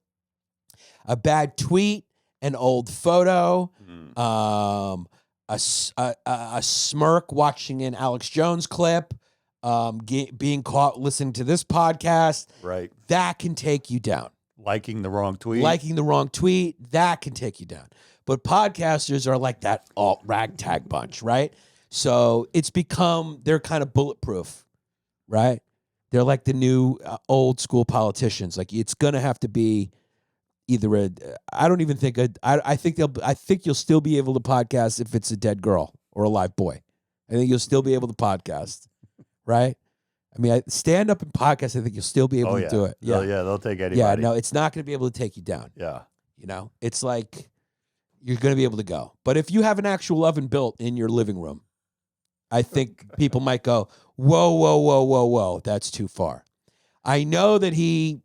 a bad tweet, an old photo, a smirk watching an Alex Jones clip, being caught listening to this podcast, Right. that can take you down. Liking the wrong tweet. Liking the wrong tweet, that can take you down. But podcasters are like that alt ragtag bunch, right? So they're kind of bulletproof, right? They're like the new old school politicians. Like it's gonna have to be either I think you'll still be able to podcast if it's a dead girl or a live boy. I think you'll still be able to podcast, right? I mean, stand up and podcast. I think you'll still be able to do it. Yeah, they'll take anybody. Yeah, no, it's not going to be able to take you down. Yeah, it's like you're going to be able to go. But if you have an actual oven built in your living room, I think people might go, whoa, whoa, whoa, whoa, whoa, that's too far. I know that he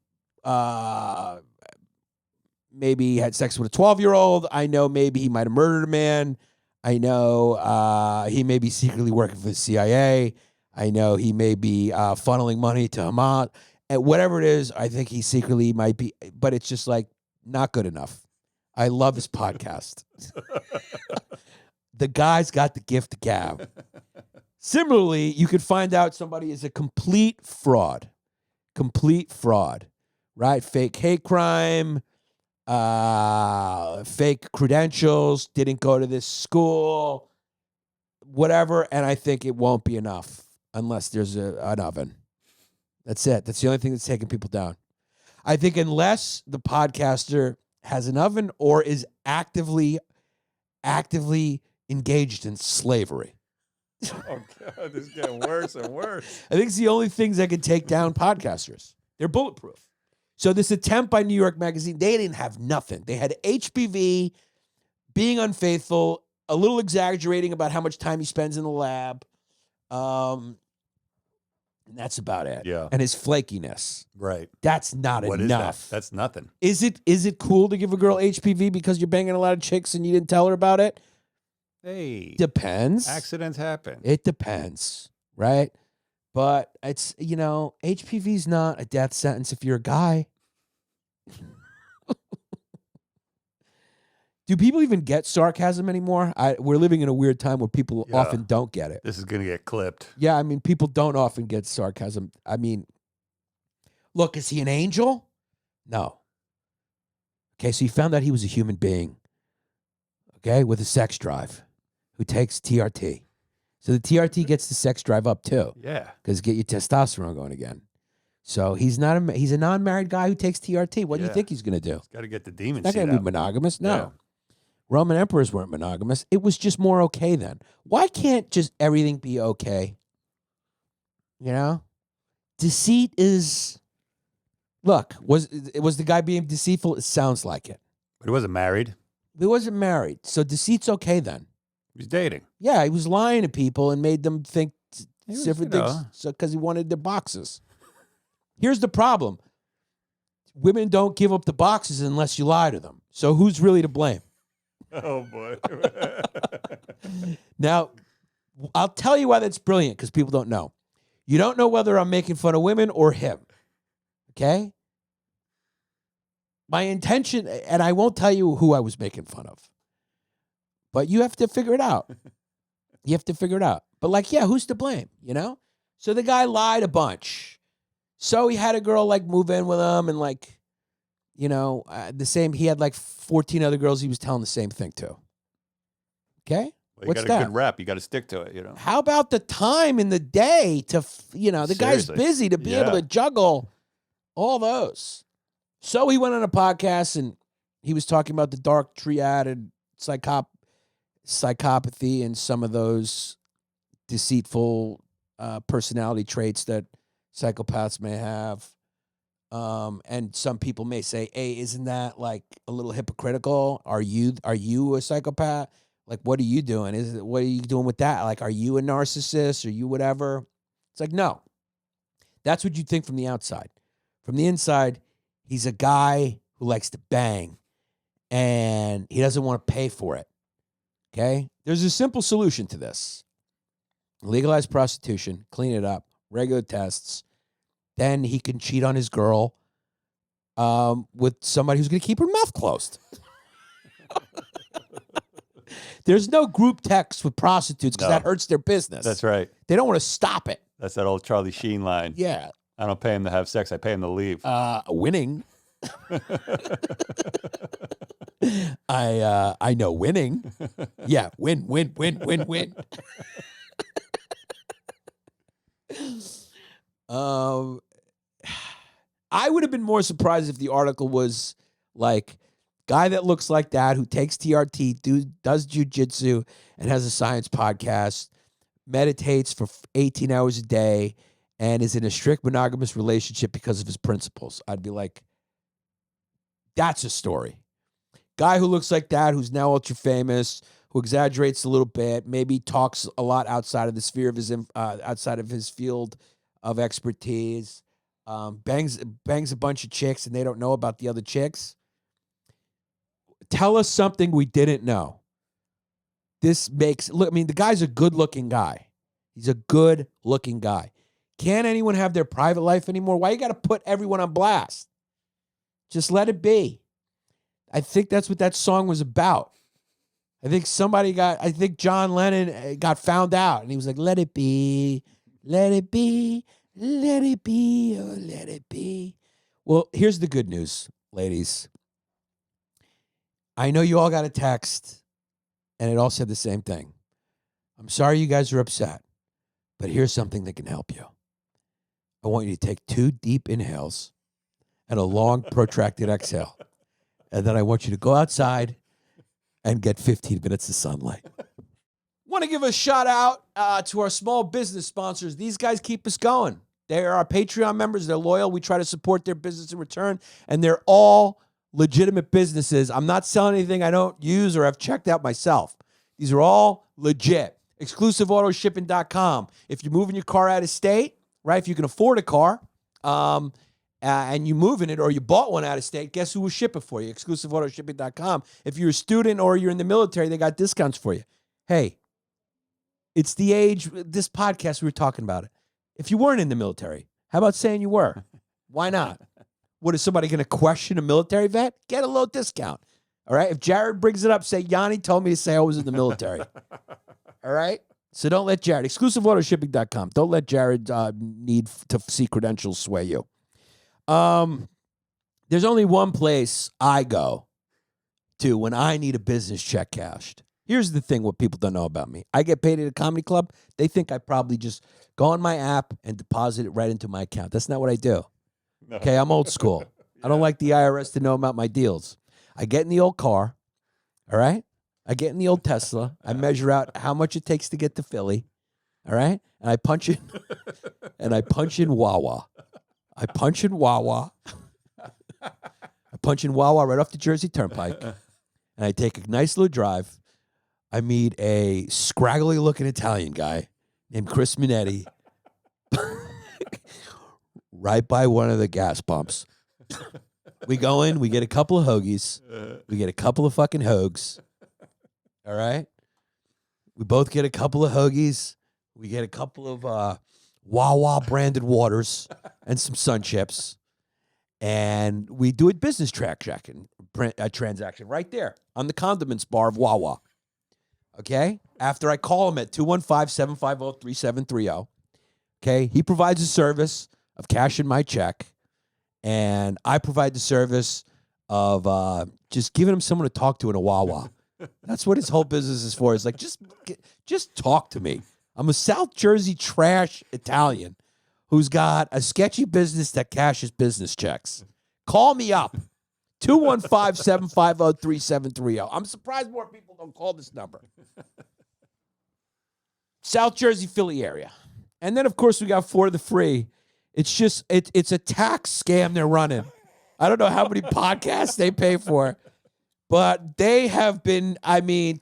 maybe had sex with a 12-year-old. I know maybe he might have murdered a man. I know he may be secretly working for the CIA. I know he may be funneling money to Hamas. And whatever it is, I think he secretly might be. But it's just like not good enough. I love his podcast. The guy's got the gift of gab. Similarly, you could find out somebody is a complete fraud, right? Fake hate crime, fake credentials, didn't go to this school, whatever. And I think it won't be enough unless there's an oven. That's it. That's the only thing that's taking people down. I think unless the podcaster has an oven or is actively engaged in slavery. Oh, God, this is getting worse and worse. I think it's the only things that can take down podcasters. They're bulletproof. So this attempt by New York Magazine, they didn't have nothing. They had HPV, being unfaithful, a little exaggerating about how much time he spends in the lab. And that's about it. Yeah. And his flakiness. Right. That's not What enough. is that? That's nothing. Is it cool to give a girl HPV because you're banging a lot of chicks and you didn't tell her about it? Hey. Depends. Accidents happen. It depends, right? But it's, HPV is not a death sentence if you're a guy. Do people even get sarcasm anymore? We're living in a weird time where people often don't get it. This is going to get clipped. Yeah, I mean, people don't often get sarcasm. I mean, look, is he an angel? No. Okay, so you found out he was a human being, okay, with a sex drive, who takes TRT. So the TRT gets the sex drive up too. Yeah. Because get your testosterone going again. So he's a non-married guy who takes TRT. What do you think he's going to do? He's got to get the demon He's not going to be monogamous. No. Yeah. Roman emperors weren't monogamous. It was just more okay then. Why can't just everything be okay? Deceit is... Look, was the guy being deceitful? It sounds like it. But he wasn't married. He wasn't married. So deceit's okay then. He was dating. Yeah, he was lying to people and made them think was, different things because he wanted their boxes. Here's the problem. Women don't give up the boxes unless you lie to them. So who's really to blame? Oh, boy. Now, I'll tell you why that's brilliant, because people don't know. You don't know whether I'm making fun of women or him. Okay? My intention, and I won't tell you who I was making fun of, but you have to figure it out. You have to figure it out. But who's to blame, So the guy lied a bunch. So he had a girl move in with him and he had 14 other girls he was telling the same thing to. Okay? Well, you What's got a that? good rep. You got to stick to it, How about the time in the day to, the guy's Seriously. busy to be able to juggle all those. So he went on a podcast and he was talking about the dark triad and psychopathy and some of those deceitful personality traits that psychopaths may have. And some people may say, hey, isn't that a little hypocritical? Are you a psychopath? What are you doing? What are you doing with that? Are you a narcissist? Are you whatever? It's no. That's what you think from the outside. From the inside, He's a guy who likes to bang, and he doesn't want to pay for it. Okay? There's a simple solution to this. Legalize prostitution, clean it up, regular tests. Then he can cheat on his girl with somebody who's going to keep her mouth closed. There's no group text with prostitutes because that hurts their business. That's right. They don't want to stop it. That's that old Charlie Sheen line. Yeah. I don't pay him to have sex. I pay him to leave. Winning. I know winning. Yeah, win. I would have been more surprised if the article was like, guy that looks like that, who takes TRT, does jujitsu, and has a science podcast, meditates for 18 hours a day, and is in a strict monogamous relationship because of his principles. I'd be like, that's a story. Guy who looks like that, who's now ultra famous, who exaggerates a little bit, maybe talks a lot outside of the sphere of his outside of his field of expertise, bangs a bunch of chicks, and they don't know about the other chicks. Tell us something we didn't know. Look, I mean, the guy's a good-looking guy. He's a good-looking guy. Can't anyone have their private life anymore? Why you got to put everyone on blast? Just let it be. I think that's what that song was about. I think John Lennon got found out, and he was like, let it be, let it be, let it be, oh, let it be. Well, here's the good news, ladies. I know you all got a text, and it all said the same thing. I'm sorry you guys are upset, but here's something that can help you. I want you to take 2 deep inhales and a long, protracted exhale. And then I want you to go outside and get 15 minutes of sunlight. Want to give a shout out to our small business sponsors. These guys keep us going. They are our Patreon members. They're loyal. We try to support their business in return, and they're all legitimate businesses. I'm not selling anything I don't use or have checked out myself. These are all legit. ExclusiveAutoShipping.com. If you're moving your car out of state, right, if you can afford a car, and you move in it or you bought one out of state, guess who will ship it for you? ExclusiveAutoShipping.com. If you're a student or you're in the military, they got discounts for you. Hey, it's the age, this podcast, we were talking about it. If you weren't in the military, how about saying you were? Why not? What, is somebody going to question a military vet? Get a low discount. All right? If Jared brings it up, say, Yanni told me to say I was in the military. All right? So don't let Jared, ExclusiveAutoShipping.com. Don't let Jared need to see credentials sway you. There's only one place I go to when I need a business check cashed. Here's the thing, what people don't know about me. I get paid at a comedy club. They think I probably just go on my app and deposit it right into my account. That's not what I do. No. Okay, I'm old school. Yeah. I don't like the IRS to know about my deals. I get in the old car, all right? I get in the old Tesla. I measure out how much it takes to get to Philly, all right? And I punch in, Wawa. I punch in Wawa. I punch in Wawa right off the Jersey Turnpike. And I take a nice little drive. I meet a scraggly-looking Italian guy named Chris Minetti right by one of the gas pumps. We go in. We get a couple of hoagies. We get a couple of fucking hoags. All right? We both get a couple of hoagies. We get a couple of Wawa-branded waters and some Sun Chips. And we do a business transaction right there on the condiments bar of Wawa. Okay? After I call him at 215-750-3730. Okay? He provides a service of cashing my check. And I provide the service of just giving him someone to talk to in a Wawa. That's what his whole business is for. It's like, just talk to me. I'm a South Jersey trash Italian who's got a sketchy business that cashes business checks. Call me up. 215-750-3730. I'm surprised more people don't call this number. South Jersey, Philly area. And then, of course, we got For the Free. It's just, it's a tax scam they're running. I don't know how many podcasts they pay for, but they have been, I mean,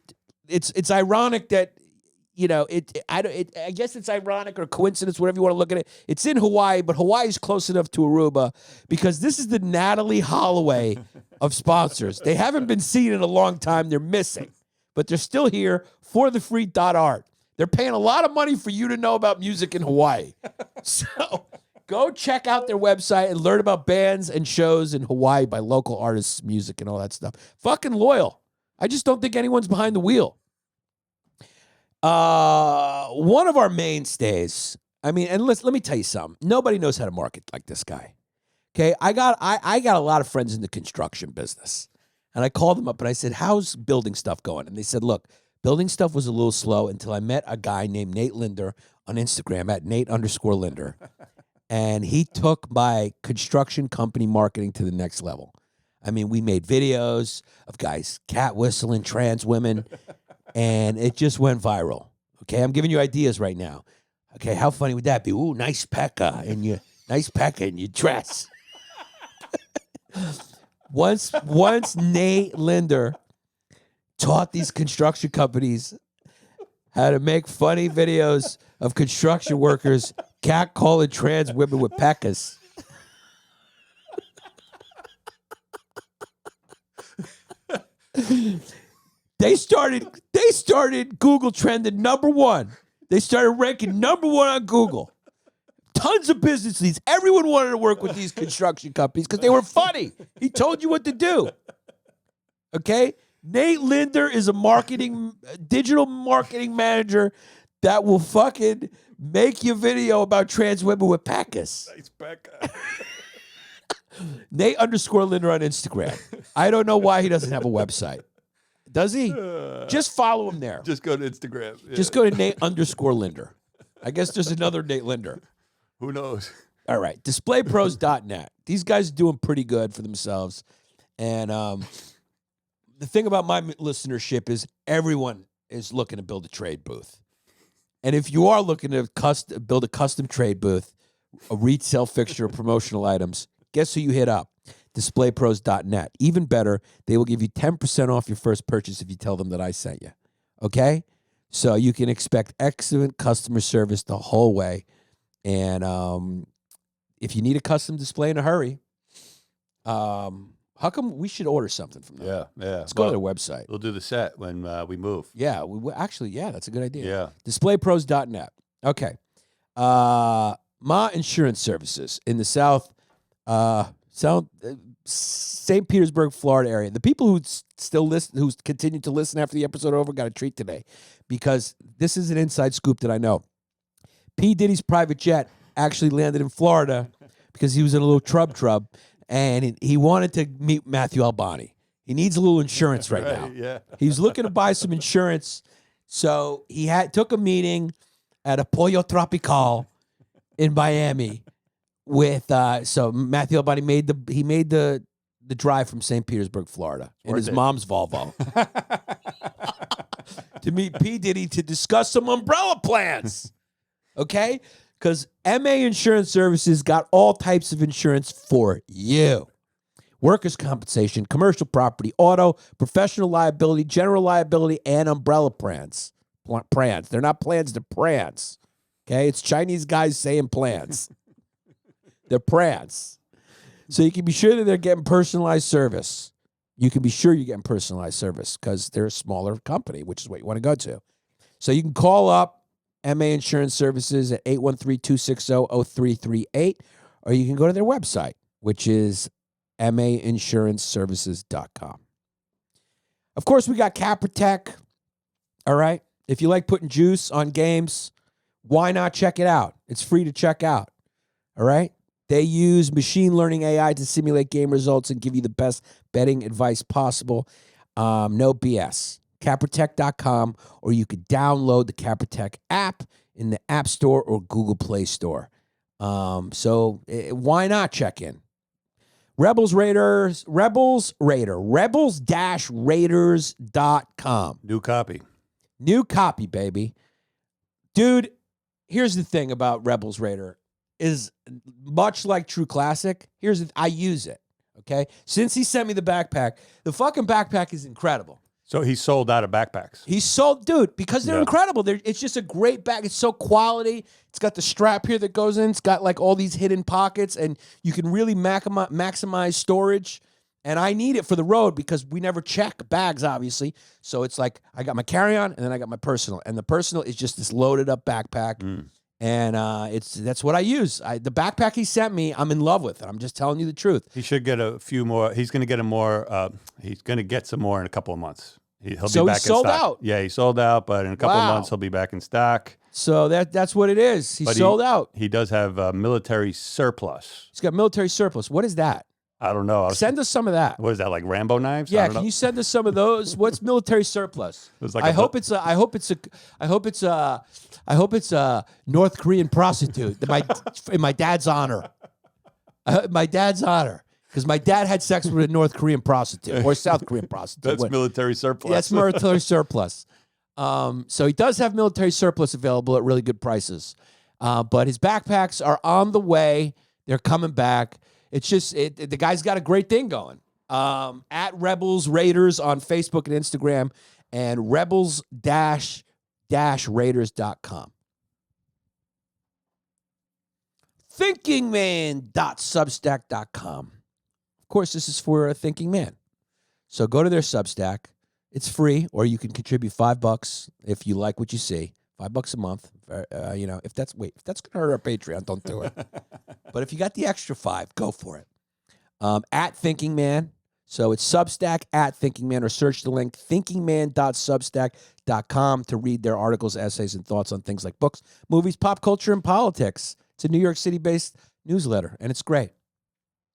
it's ironic that I guess it's ironic or coincidence, whatever you want to look at it. It's in Hawaii, but Hawaii's close enough to Aruba because this is the Natalie Holloway of sponsors. They haven't been seen in a long time. They're missing, but they're still here for the free .art. They're paying a lot of money for you to know about music in Hawaii. So go check out their website and learn about bands and shows in Hawaii by local artists, music, and all that stuff. Fucking loyal. I just don't think anyone's behind the wheel. One of our mainstays. I mean, and let me tell you something. Nobody knows how to market like this guy. Okay, I got a lot of friends in the construction business, and I called them up and I said, "How's building stuff going?" And they said, "Look, building stuff was a little slow until I met a guy named Nate Linder on Instagram at Nate_Linder, and he took my construction company marketing to the next level. I mean, we made videos of guys cat whistling, trans women." And it just went viral. Okay, I'm giving you ideas right now. Okay, how funny would that be? Ooh, nice pecker in your dress. Once Nate Linder taught these construction companies how to make funny videos of construction workers catcalling trans women with peckers. They started Google trending #1. They started ranking #1 on Google. Tons of business leads. Everyone wanted to work with these construction companies because they were funny. He told you what to do. Okay? Nate Linder is a digital marketing manager that will fucking make you a video about trans women with Pappas. Nice pecker. Nate_Linder on Instagram. I don't know why he doesn't have a website. Does he? Just follow him there. Just go to Instagram. Yeah. Just go to Nate_Linder. I guess there's another Nate Linder. Who knows? All right. DisplayPros.net. These guys are doing pretty good for themselves. And the thing about my listenership is everyone is looking to build a trade booth. And if you are looking to build a custom trade booth, a retail fixture of promotional items, guess who you hit up? DisplayPros.net. Even better, they will give you 10% off your first purchase if you tell them that I sent you. Okay? So you can expect excellent customer service the whole way. And if you need a custom display in a hurry, how come we should order something from them? Yeah. Let's go to their website. We'll do the set when we move. Yeah, that's a good idea. Yeah. DisplayPros.net. Okay. Ma Insurance Services in the South St. Petersburg, Florida area. The people who still listen, who continue to listen after the episode over, got a treat today because this is an inside scoop that I know. P. Diddy's private jet actually landed in Florida because he was in a little trub, and he wanted to meet Matthew Albani. He needs a little insurance right now. Yeah. He's looking to buy some insurance, so he took a meeting at a Pollo Tropical in Miami. So Matthew Albani made the drive from St. Petersburg, Florida, in his mom's Volvo to meet P. Diddy to discuss some umbrella plans. Okay? Because MA Insurance Services got all types of insurance for you. Workers' compensation, commercial property, auto, professional liability, general liability, and umbrella plans. They're not plans, they're prans. Okay? It's Chinese guys saying plans. They're prans. So you can be sure that they're getting personalized service. You can be sure you're getting personalized service because they're a smaller company, which is what you want to go to. So you can call up MA Insurance Services at 813-260-0338, or you can go to their website, which is mainsuranceservices.com. Of course, we got CapRatech. All right. If you like putting juice on games, why not check it out? It's free to check out. All right. They use machine learning AI to simulate game results and give you the best betting advice possible. No BS. CapRatech.com, or you could download the CapRatech app in the App Store or Google Play Store. Why not check in? Rebels-Raiders.com. New copy, baby. Dude, here's the thing about Rebels Raider. Is much like True Classic. I use it, okay? Since he sent me the backpack, the fucking backpack is incredible. So he sold out of backpacks. He's sold, dude, because they're Yeah. incredible. It's just a great bag. It's so quality. It's got the strap here that goes in. It's got like all these hidden pockets, and you can really maximize storage. And I need it for the road because we never check bags, obviously. So it's like I got my carry-on, and then I got my personal. And the personal is just this loaded up backpack. And that's what I use. The backpack he sent me, I'm in love with it. I'm just telling you the truth. He should get a few more. He's going to get a more. He's going to get some more in a couple of months. He'll So be he's back sold in stock. out? Yeah, he sold out, but in a couple of Wow. months he'll be back in stock. So that's what it is. He's But sold out. He does have military surplus. He's got military surplus. What is that? I don't know. Send us some of that. What is that, like Rambo knives? I Yeah, don't can know. you send us some of those? What's military surplus? It's like I a hope bu- it's a North Korean prostitute in my dad's honor. My dad's honor, because my dad had sex with a North Korean prostitute or South Korean prostitute. That's military surplus. Yeah, that's military surplus. So he does have military surplus available at really good prices. But his backpacks are on the way. They're coming back. It's just the guy's got a great thing going. At Rebels Raiders on Facebook and Instagram, and rebels-raiders.com. thinkingman.substack.com. Of course, this is for a thinking man. So go to their Substack. It's free, or you can contribute $5 if you like what you see. $5 a month. If that's going to hurt our Patreon, don't do it. But if you got the extra $5, go for it. At Thinking Man. So it's Substack at Thinking Man, or search the link thinkingman.substack.com to read their articles, essays, and thoughts on things like books, movies, pop culture, and politics. It's a New York City-based newsletter, and it's great.